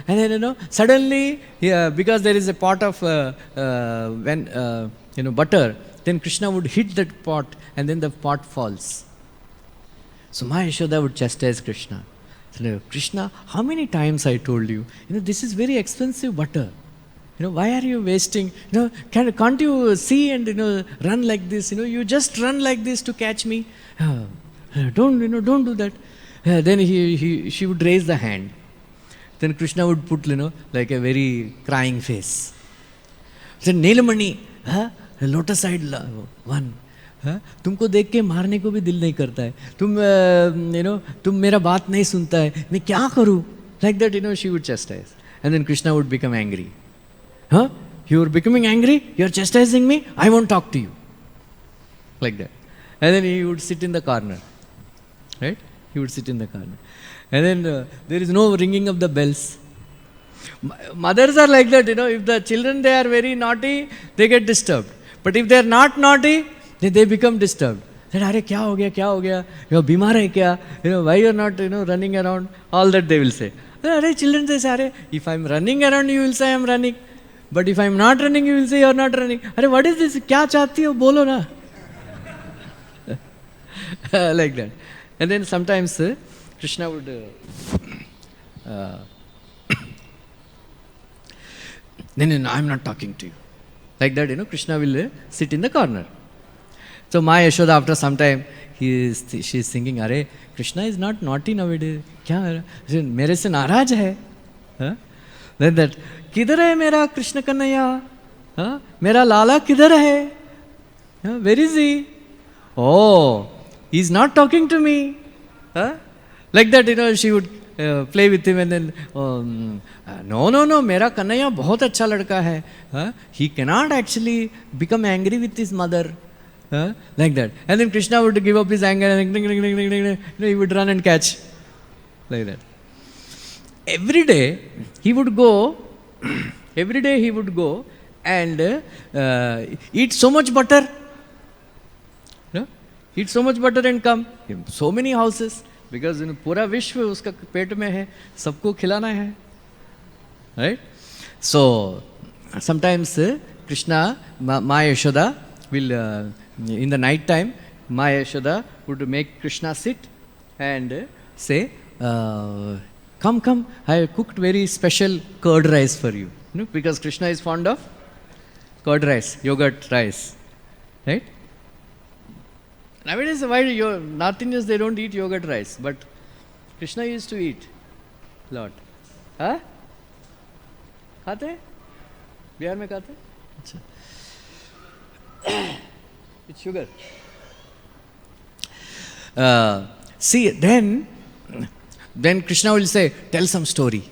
And then, suddenly, because there is a pot of butter, then Krishna would hit that pot and then the pot falls. So my Yashoda would chastise Krishna. So, Krishna, how many times I told you, this is very expensive butter. Why are you wasting? Can't you see and run like this? You just run like this to catch me. Don't do that. Then she would raise the hand. Then Krishna would put like a very crying face. So, Neelmani, lotus side one, तुमको देख के मारने को भी दिल नहीं करता है, तुम मेरा बात नहीं सुनता है, मैं क्या करूं? Like that, she would chastise. And then Krishna would become angry. You are becoming angry? You are chastising me? I won't talk to you. Like that. And then he would sit in the corner. Right? He would sit in the corner. And then there is no ringing of the bells. Mothers are like that, if the children, they are very naughty, they get disturbed. But if they are not naughty, they become disturbed. Then, "Arey, kya ho gaya? You are bimar hai kya? Why you are not, running around?" All that they will say. Arey, children, they say, if I am running around, you will say I am running. But if I am not running, you will say you are not running. Arey, what is this? Kya chahti ho? Bolo na. Like that. And then sometimes Krishna would then I am not talking to you. Like that, Krishna will sit in the corner. So my Yashoda, after some time, she is thinking, "Arey, Krishna is not naughty nowadays. Kya? Mere se naraj hai." Then that, "Kidhar hai mera Krishna Kanhaiya? Mera Lala kidhar hai? Where is he? Oh, he is not talking to me." Like that, she would play with him and then, no, mera Kanhaiya bahut acha ladka hai. He cannot actually become angry with his mother. Like that. And then Krishna would give up his anger and he would run and catch. Like that. Every day he would go and eat so much butter. Eat so much butter and come. So many houses. Because पूरा विश्व उसका पेट में है, सबको खिलाना है. Right? So, sometimes Krishna, Ma Yashoda will, in the night time, Ma Yashoda would make Krishna sit and say, come, I cooked very special curd rice for you. Because Krishna is fond of curd rice, yogurt rice. Right? Nowadays, why North Indians, they don't eat yogurt rice, but Krishna used to eat a lot. खाते हैं? बिहार में खाते हैं? अच्छा. It's sugar. See, then Krishna will say, "Tell some story."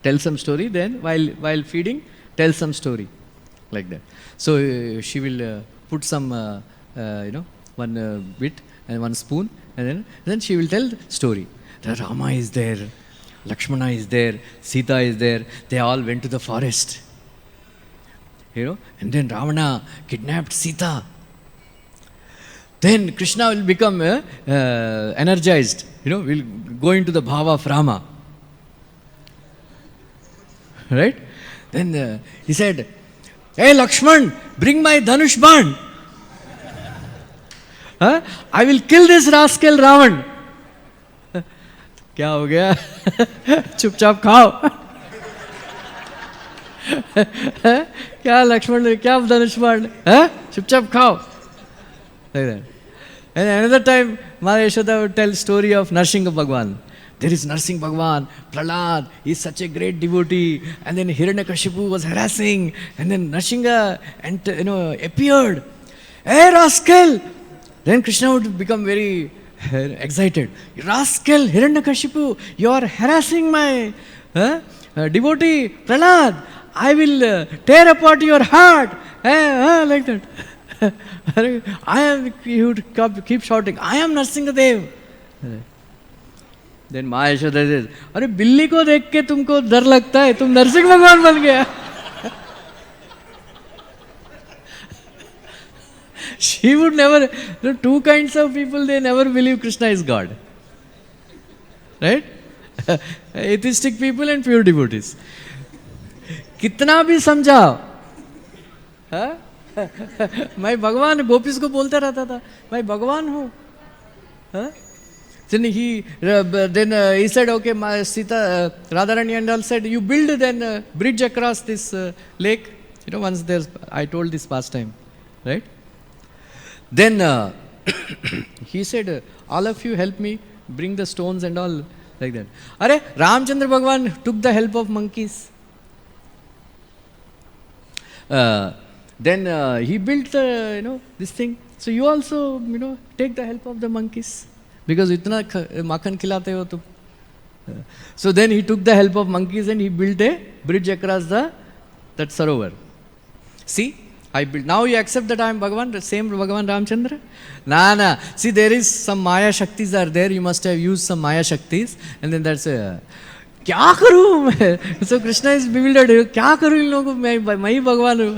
Tell some story. Then while feeding, tell some story, like that. So she will put some. One bit and one spoon, and then she will tell the story. The Rama is there, Lakshmana is there, Sita is there. They all went to the forest. And then Ravana kidnapped Sita. Then Krishna will become energized. Will go into the bhava of Rama. Right? Then he said, "Hey Lakshman, bring my Dhanush Ban. I will kill this rascal Ravan." क्या हो गया? चुपचाप खाओ. क्या लक्ष्मण, क्या धनुष बाण? चुपचाप खाओ. Like that. And another time, Mother Yashoda would tell story of Narsingha Bhagwan. There is Narsingh Bhagwan, Prahlad, he is such a great devotee, and then Hiranyakashipu was harassing, and then Narsingha appeared. "Hey rascal!" Then Krishna would become very excited. "Rascal, Hiranyakashipu, you are harassing my devotee, Prahlad. I will tear apart your heart." Like that. He would keep shouting, "I am Narsingha Dev." Then Ma Yashoda says, "अरे बिल्ली को देख के तुमको डर लगता है, तुम नरसिंह भगवान बन गया." She would never, two kinds of people, they never believe Krishna is God. Right? Atheistic people and pure devotees. कितना भी समझाओ, मैं भगवान, गोपीस को बोलता रहता था, मैं भगवान हूँ. Then he said, okay, Sita, Radharani and all said, "You build then a bridge across this lake." Once I told this past time, right? Then he said, "All of you help me bring the stones and all," like that. Arey, Ramchandra Bhagwan took the help of monkeys. Then he built this thing. So you also take the help of the monkeys, because itna makhan khilate ho to. So then he took the help of monkeys and he built a bridge across that sarovar. See, I built. Now you accept that I am Bhagavan, the same Bhagavan Ramchandra? Nah. See, there is some Maya Shaktis are there. You must have used some Maya Shaktis, and then that's a. क्या करूँ मैं? So Krishna is bewildered. क्या करूँ इन लोगों को? मैं ही भगवान हूँ.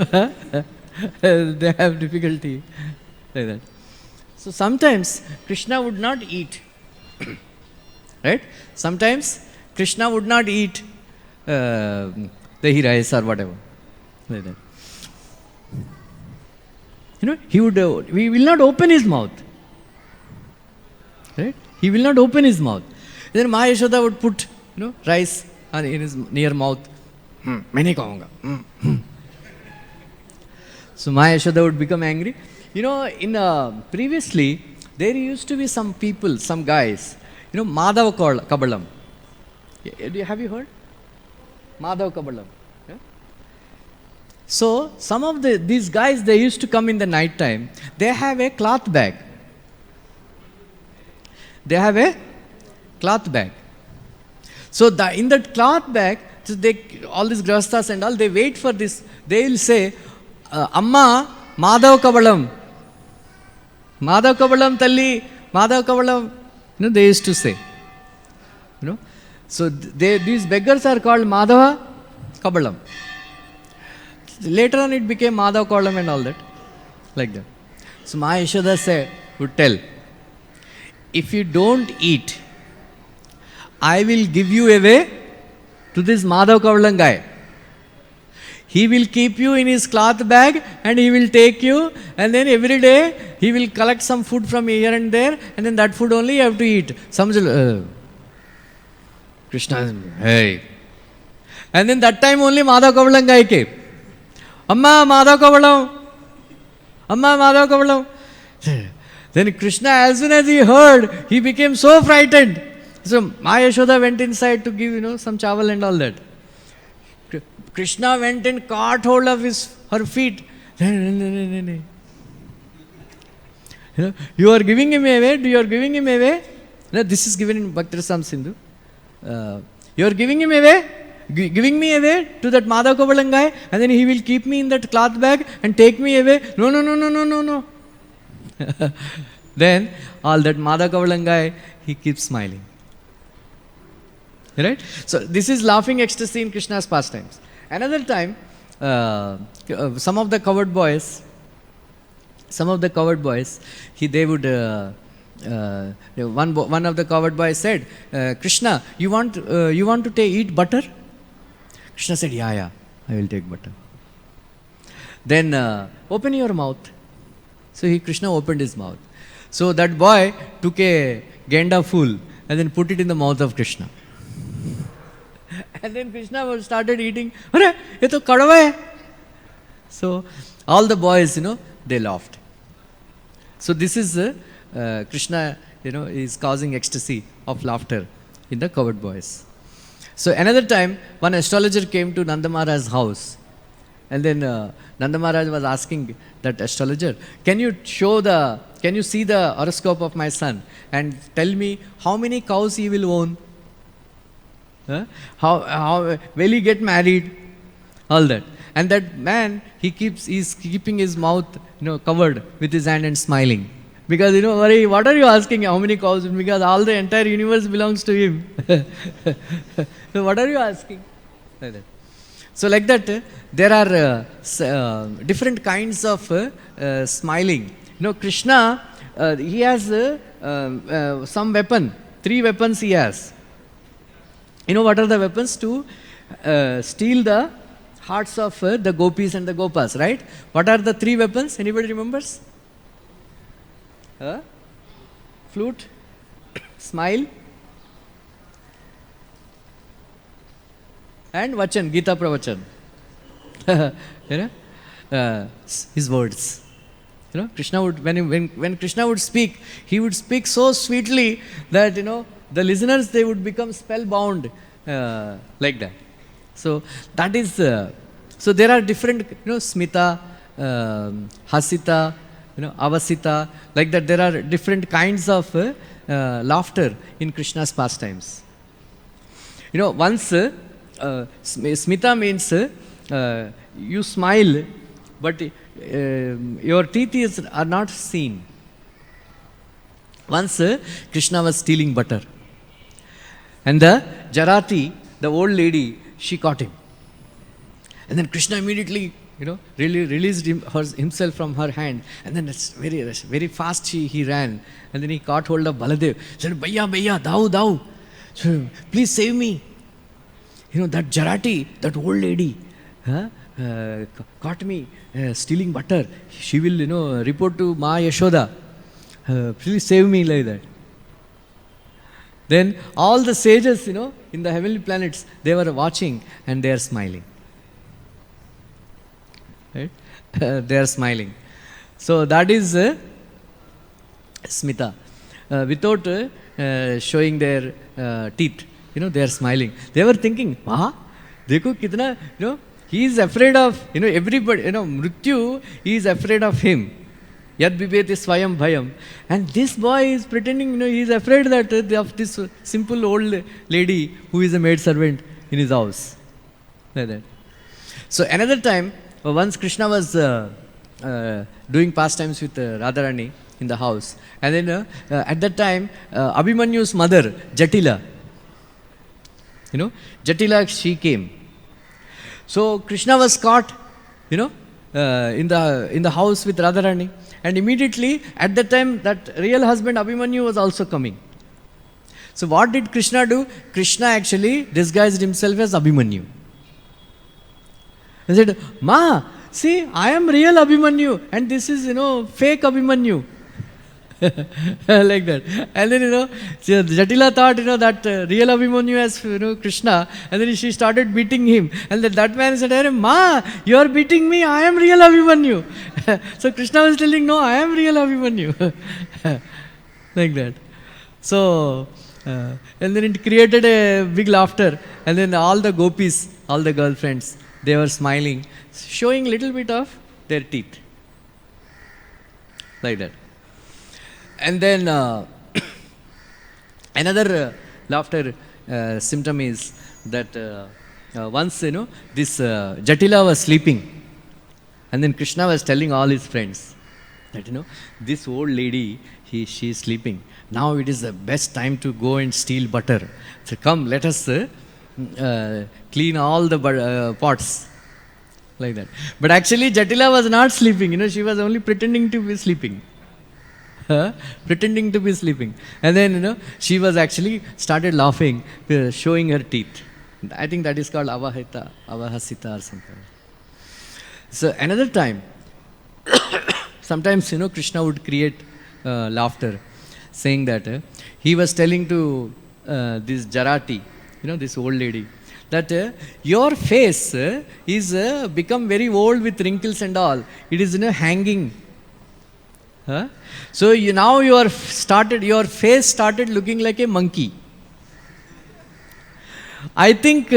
They have difficulty like that. So sometimes Krishna would not eat. Right? Sometimes Krishna would not eat the rice or whatever. Like that. He would. We will not open his mouth. Right? He will not open his mouth. Then Maya Yashoda would put rice in his near mouth. मैं नहीं खाऊंगा. So Maya Yashoda would become angry. In previously there used to be some people, some guys. Madhav Kabalam. Have you heard? Madhav Kabalam. Yeah? So some of these guys, they used to come in the night time. They have a cloth bag. So in that cloth bag, all these grastas and all, they wait for this. They will say, Amma, Madhav Kabalam. Madhav Kabalam Talli, Madhav Kabalam. They used to say. So these beggars are called Madhava Kabalam. Later on it became Madhav Kabalam and all that. Like that. So Maya Yashoda would tell, if you don't eat, I will give you away to this Madhav Kabalam guy. He will keep you in his cloth bag and he will take you, and then every day he will collect some food from here and there, and then that food only you have to eat. Krishna, hey. And then that time only Madhav Kabalam guy came. Amma Madhav Kabalam. Amma Madhav Kabalam. Then Krishna, as soon as he heard, he became so frightened. So Maya Yashoda went inside to give, some chawal and all that. Krishna went and caught hold of her feet. You are giving him away? You are giving him away? This is given in Bhakti-rasam Sindhu. You are giving him away? Giving me away to that Madhav Kabalam guy, and then he will keep me in that cloth bag and take me away? No. Then all that Madhav Kabalam guy, he keeps smiling. Right? So this is laughing ecstasy in Krishna's pastimes. Another time, some of the coward boys, they would. One of the coward boys said, Krishna, you want to eat butter? Krishna said, yeah, I will take butter. Then open your mouth. So Krishna opened his mouth. So that boy took a genda full and then put it in the mouth of Krishna. And then Krishna started eating. Arey, ye to kadwa hai. So all the boys, they laughed. So this is Krishna, is causing ecstasy of laughter in the coward boys. So another time, one astrologer came to Nanda Maharaj's house, and then Nanda Maharaj was asking that astrologer, can you see the horoscope of my son and tell me how many cows he will own? How will he get married? All that. And that man, he's keeping his mouth, covered with his hand and smiling. Because, what are you asking? How many cows? Because all the entire universe belongs to him. So what are you asking? Like that. So like that, there are different kinds of smiling. Krishna, he has some weapon. 3 weapons he has. What are the weapons? To steal the hearts of the gopis and the gopas, right? What are the 3 weapons? Anybody remembers? Flute, smile, and vachan, Gita pravachan. His words. Krishna would, when Krishna would speak, he would speak so sweetly that the listeners, they would become spellbound like that. So that is So there are different, smita, hasita, avasita, like that. There are different kinds of laughter in Krishna's pastimes. Once smita means you smile, but your teeth are not seen. Once Krishna was stealing butter, and the Jarati, the old lady, she caught him. And then Krishna immediately, really released himself from her hand. And then very fast he ran. And then he caught hold of Baladev. Said, Bhaiya, dao. So, please save me. That Jarati, that old lady, caught me stealing butter. She will, report to Ma Yashoda. Please save me, like that. Then all the sages, in the heavenly planets, they were watching and they are smiling. Right? They are smiling. So that is smita. Without showing their teeth, they are smiling. They were thinking, dekho kitna, he is afraid of, everybody, Mrityu, he is afraid of him. Yad bibeti swayam bhayam. And this boy is pretending, he is afraid that of this simple old lady who is a maid servant in his house. Like that. So another time, once Krishna was doing pastimes with Radharani in the house. And then at that time, Abhimanyu's mother, Jatila, Jatila, she came. So Krishna was caught, in the house with Radharani. And immediately, at that time, that real husband Abhimanyu was also coming. So what did Krishna do? Krishna actually disguised himself as Abhimanyu. He said, Ma, see, I am real Abhimanyu and this is, fake Abhimanyu. Like that. And then, Jatila thought, that real Abhimanyu as, Krishna. And then she started beating him. And then that man said, Hey, Ma, you are beating me. I am real Abhimanyu. So Krishna was telling, no, I am real Abhimanyu. Like that. So, and then it created a big laughter. And then all the gopis, all the girlfriends, they were smiling, showing little bit of their teeth. Like that. And then another laughter symptom is that once, this Jatila was sleeping. And then Krishna was telling all his friends that, this old lady, she is sleeping. Now it is the best time to go and steal butter. So come, let us clean all the pots. Like that. But actually Jatila was not sleeping, she was only pretending to be sleeping. Pretending to be sleeping. And then, she was actually started laughing, showing her teeth. I think that is called avahasita or something. So another time, sometimes, Krishna would create laughter, saying that he was telling to this Jarati, this old lady, that your face is become very old with wrinkles and all. It is, hanging. So now your face started looking like a monkey. I think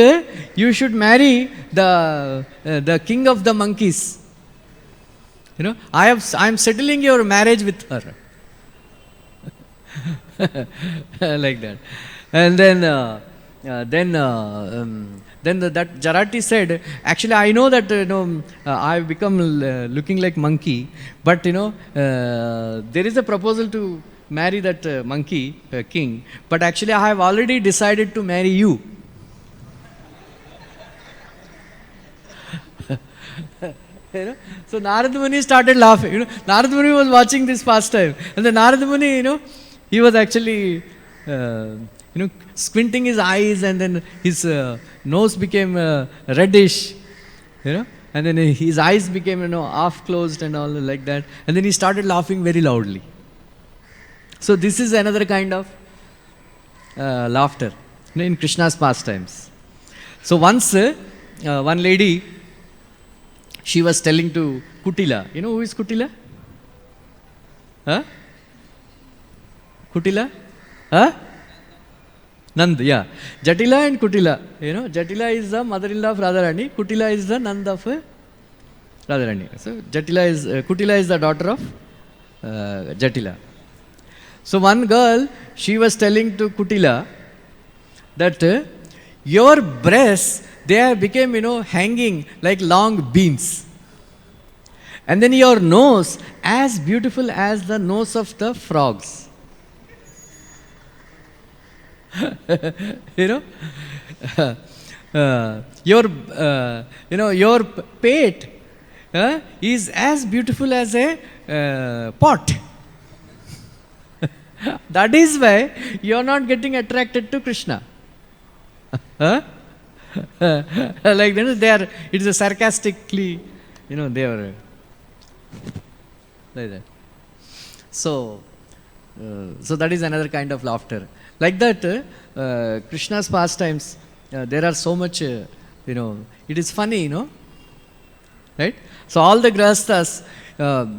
you should marry the king of the monkeys. I am settling your marriage with her. Like that. And then that Jarati said, actually I know that I have become looking like monkey, but there is a proposal to marry that monkey king, but actually I have already decided to marry you. So Narada Muni started laughing. Narada Muni was watching this pastime, and then Narada Muni, he was actually squinting his eyes, and then his nose became reddish, and then his eyes became half closed and all like that, and then he started laughing very loudly. So this is another kind of laughter in Krishna's pastimes. So once one lady, she was telling to Kutila. Who is Kutila? Kutila? Nand, yeah. Jatila and Kutila. Jatila is the mother-in-law of Radharani. Kutila is the Nand of Radharani. So Kutila is the daughter of Jatila. So one girl, she was telling to Kutila that your breasts, they have become, hanging like long beans. And then your nose, as beautiful as the nose of the frogs. Your pate is as beautiful as a pot. That is why you are not getting attracted to Krishna. Like they are. It is a sarcastically, they are like that. So that is another kind of laughter. Like that, Krishna's pastimes, there are so much, it is funny, right? So all the grahasthas,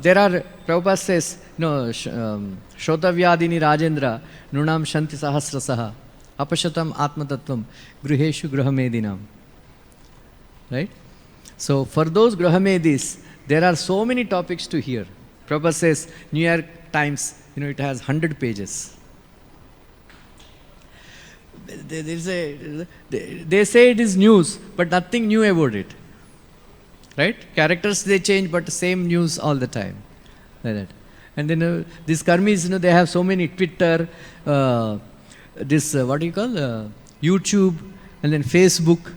there are, Prabhupada says, Shrotavyadini Rajendra, Nunam Shanti Sahasrasaha, Apashatam Atmatattvam, Gruheshu Grahamedinam. Right? So for those Grahamedis, there are so many topics to hear. Prabhupada says, New York Times, it has 100 pages. They say it is news, but nothing new about it. Right? Characters they change, but same news all the time. Like that. And then these karmis, they have so many Twitter, YouTube, and then Facebook,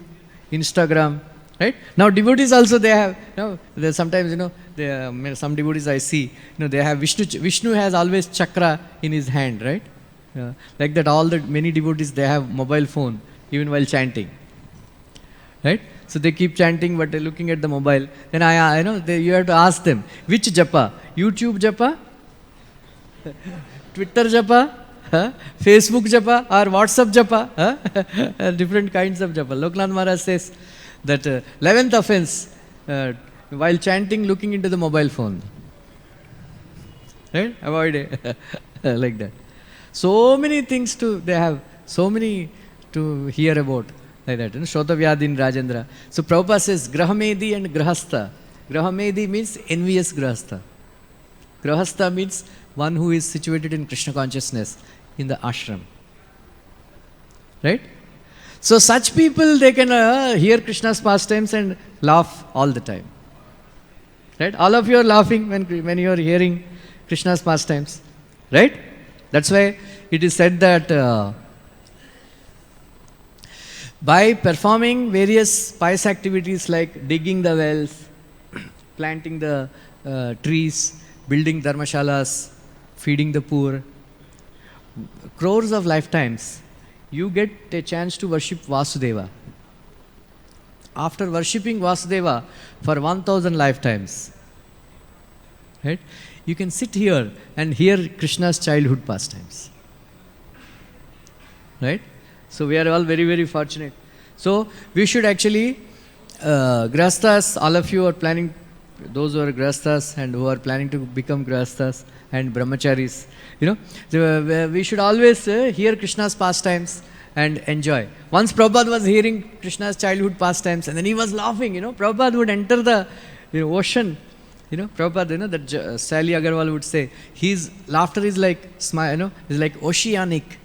Instagram. Right? Now devotees also they have. Sometimes some devotees I see. They have Vishnu has always chakra in his hand. Right? Like that, all the many devotees they have mobile phone even while chanting. Right? So they keep chanting, but they're looking at the mobile. Then you have to ask them, which japa? YouTube japa? Twitter japa? Facebook japa? Or WhatsApp japa? Different kinds of japa. Loknath Maharaj says that 11th offense, while chanting, looking into the mobile phone. Right? Avoid it. Like that. So many things they have, so many to hear about. Like that, Shrotavyadin Rajendra. So Prabhupada says Grahamedi and Grahastha. Grahamedi means envious Grahastha. Grahastha means one who is situated in Krishna consciousness in the ashram. Right? So such people, they can hear Krishna's pastimes and laugh all the time. Right? All of you are laughing when you are hearing Krishna's pastimes. Right? That's why it is said that by performing various pious activities like digging the wells, planting the trees, building dharmashalas, feeding the poor, crores of lifetimes, you get a chance to worship Vasudeva. After worshipping Vasudeva for 1000 lifetimes, right, you can sit here and hear Krishna's childhood pastimes. Right? So we are all very, very fortunate. So we should actually, grahasthas, all of you are planning, those who are grahasthas and who are planning to become grahasthas and brahmacharis, we should always hear Krishna's pastimes and enjoy. Once Prabhupada was hearing Krishna's childhood pastimes and then he was laughing, Prabhupada would enter the ocean. Prabhupada, that Sally Agarwal would say, his laughter is like smile, is like oceanic.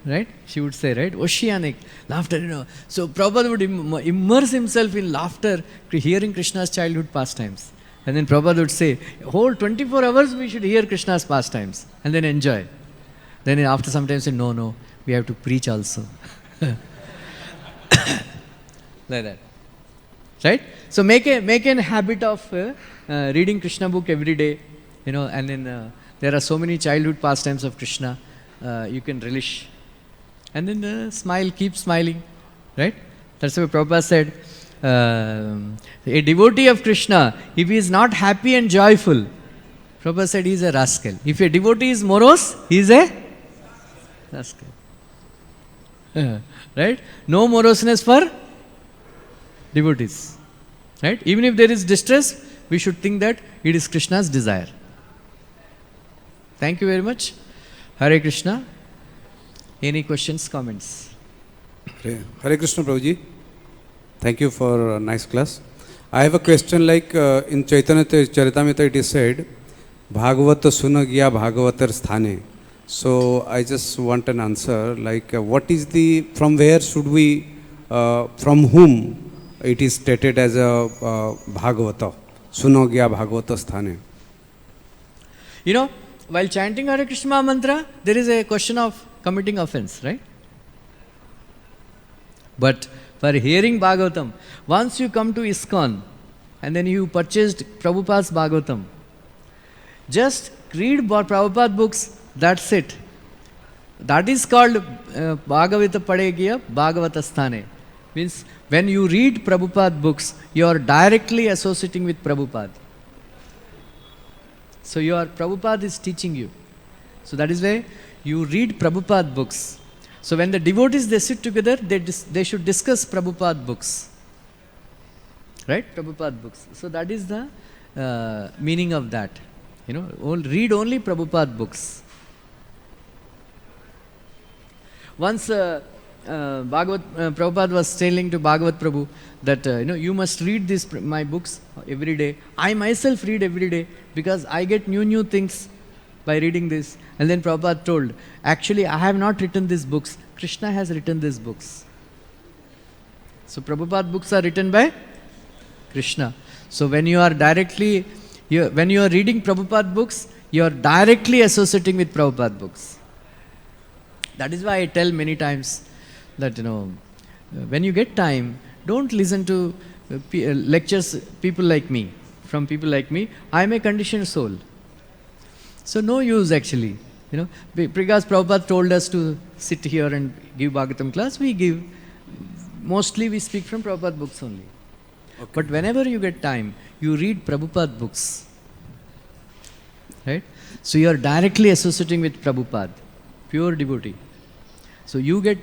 Right? She would say, right? Oceanic laughter, So Prabhupada would immerse himself in laughter, hearing Krishna's childhood pastimes. And then Prabhupada would say, whole 24 hours we should hear Krishna's pastimes and then enjoy. Then after some time say, no, we have to preach also. Like that. Right? So make an habit of reading Krishna book every day, and then there are so many childhood pastimes of Krishna you can relish. And then smile, keep smiling, right? That's why Prabhupada said, a devotee of Krishna, if he is not happy and joyful, Prabhupada said he is a rascal. If a devotee is morose, he is a rascal. Right? No moroseness for devotees. Right? Even if there is distress, we should think that it is Krishna's desire. Thank you very much. Hare Krishna. Any questions, comments? Hare Krishna Prabhuji. Thank you for a nice class. I have a question like in Chaitanya Charitamrita it is said, Bhagavata sunagya Bhagavatar sthane. So I just want an answer like what is the, from where should we, from whom it is stated as a Bhagavata, sunagya Bhagavata sthane. You know, while chanting Hare Krishna mantra, there is a question of committing offense, right? But for hearing Bhagavatam, once you come to ISKCON and then you purchased Prabhupada's Bhagavatam, just read Prabhupada books, that's it. That is called Bhagavata Padegya Bhagavata Sthane. Means when you read Prabhupada books, you are directly associating with Prabhupada. So your Prabhupada is teaching you. So that is why you read Prabhupada books. So when the devotees they sit together, they should discuss Prabhupada books. Right? Prabhupada books. So that is the meaning of that. You know, read only Prabhupada books. Once Prabhupada was telling to Bhagavat Prabhu that you must read my books every day. I myself read every day because I get new things by reading this. And then Prabhupada told, actually I have not written these books. Krishna has written these books. So Prabhupada books are written by Krishna. So when you are directly, when you are reading Prabhupada books, you are directly associating with Prabhupada books. That is why I tell many times that, when you get time, don't listen to lectures people like me. From people like me, I am a conditioned soul. So no use actually. Because Prabhupada told us to sit here and give Bhagavatam class, we give. Mostly we speak from Prabhupada books only. Okay. But whenever you get time, you read Prabhupada books. Right? So you are directly associating with Prabhupada, pure devotee. So you get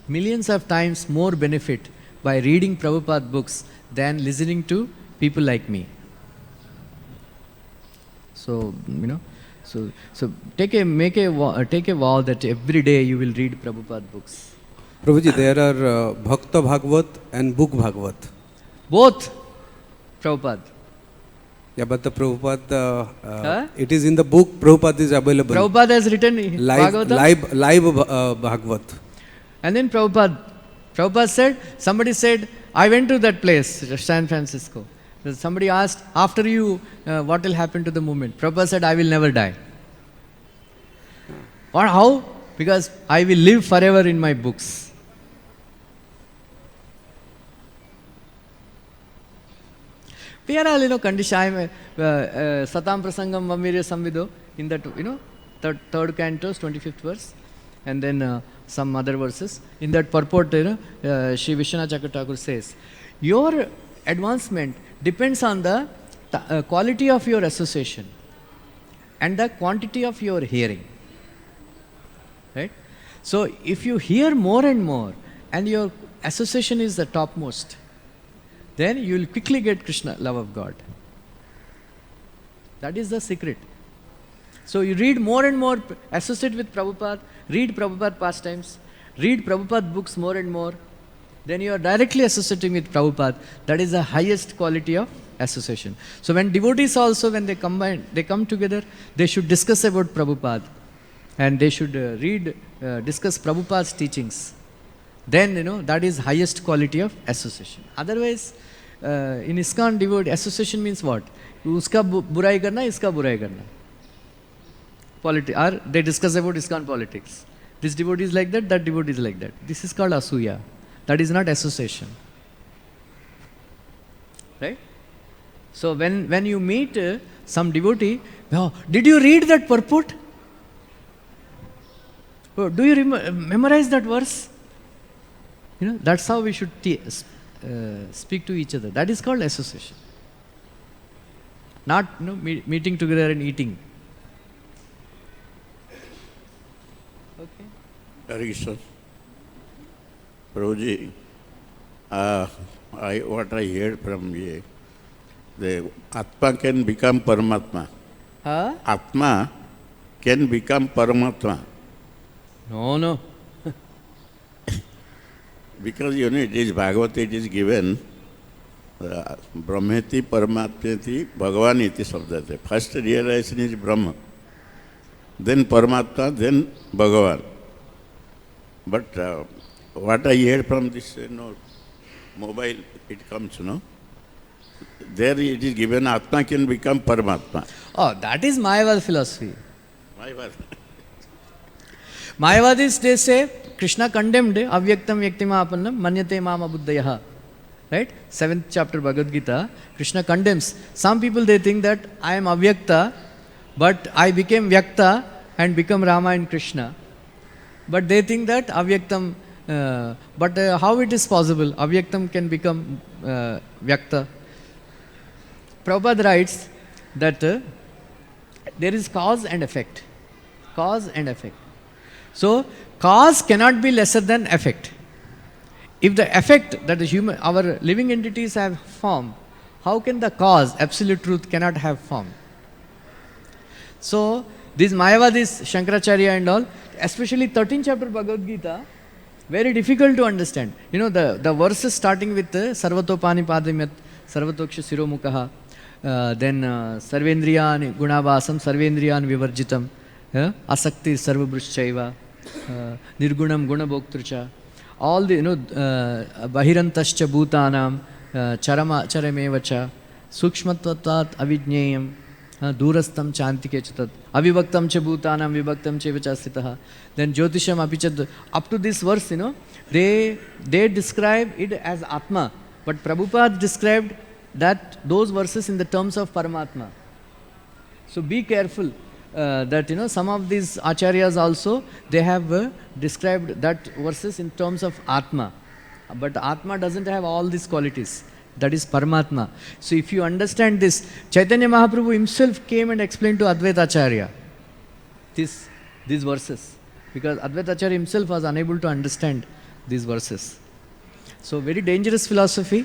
millions of times more benefit by reading Prabhupada books than listening to people like me. So, so take a vow that every day you will read Prabhupada books. Prabhuji, there are Bhakta Bhagavat and Book Bhagavat. Both Prabhupada. Yeah, but the Prabhupada, it is in the book, Prabhupada is available. Prabhupada has written Bhagavatam. Live Bhagavat. And then Prabhupada said, somebody said, I went to that place, San Francisco. Somebody asked, after you, what will happen to the movement? Prabhupada said, I will never die. Or how? Because I will live forever in my books. We are all, conditioned. Satam Prasangam Vamirya Samvido, in that, third cantos, 25th verse. And then some other verses. In that purport, Shri Vishwanath Chakravarti Thakur says, your advancement depends on the quality of your association and the quantity of your hearing. Right? So if you hear more and more and your association is the topmost, then you will quickly get Krishna, love of God. That is the secret. So you read more and more, associate with Prabhupada, read Prabhupada pastimes, read Prabhupada books more and more, then you are directly associating with Prabhupada. That is the highest quality of association. So when devotees also, when they come together, they should discuss about Prabhupada and they should discuss Prabhupada's teachings. Then, that is highest quality of association. Otherwise, in ISKCON devotee, association means what? Uska burai karna, iska burai karna. Or they discuss about ISKCON politics. This devotee is like that devotee is like that. This is called asuya. That is not association. Right? So when you meet some devotee, oh, did you read that purport? Oh, do you memorize that verse? That's how we should speak to each other. That is called association. Not meeting together and eating. Okay. Hare Krishna. Prabhuji, what I heard from you, the Atma can become Paramatma. Atma can become Paramatma. No. because you know it is Bhagavad, it is given Brahmeti Paramatmeti Bhagavan iti sabdate. First realization is Brahma, then Paramatma, then Bhagavan. But what I heard from this mobile, it comes, there it is given Atma can become Paramatma. Oh, that is Mayavad philosophy. Mayavad. Mayavadis, they say, Krishna condemned avyaktam vyaktimapannam manyate mama buddhayaha. Right? 7th chapter Bhagavad Gita, Krishna condemns. Some people, they think that I am avyakta, but I became vyakta and become Rama and Krishna. But they think that avyaktam, but how it is possible? Avyaktam can become vyakta. Prabhupada writes that there is cause and effect. Cause and effect. So, cause cannot be lesser than effect. If the effect that the our living entities have formed, how can the cause, absolute truth, cannot have formed? So, these Mayavadis, Shankaracharya and all, especially 13th chapter Bhagavad Gita, very difficult to understand. The verses starting with Sarvatopani Padimyat, Sarvatoksha Siromukaha, then Sarvendriyan Gunavasam, Sarvendriyan Vivarjitam, Asakti Sarvabrushchaiva, Nirgunam Gunabhoktrucha, all the, Bahirantascha Bhutanam, Charamevacha, Sukshmatvatat Avidnyayam, Durastam Chantike Chatat, Avivaktam Cha Bhutanam, Vivaktam Chevachasitaha. Then Jyotisham Apichad, up to this verse, they describe it as Atma, but Prabhupada described that those verses in the terms of Paramatma. So be careful that some of these acharyas also, they have described that verses in terms of Atma, but Atma doesn't have all these qualities. That is Paramatma. So if you understand this, Chaitanya Mahaprabhu himself came and explained to Advaita Acharya these verses, because Advaita Acharya himself was unable to understand these verses. So very dangerous philosophy.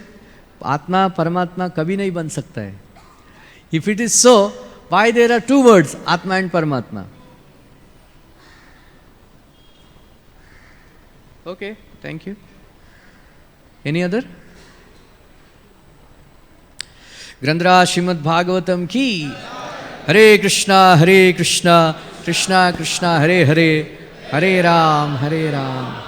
Atma, Paramatma kabhi nahi ban sakta hai. If it is so, why there are two words, Atma and Paramatma? Okay, thank you. Any other? Grandhara Srimad Bhagavatam ki Hare Krishna, Krishna Krishna, Hare Hare, Hare Ram, Ram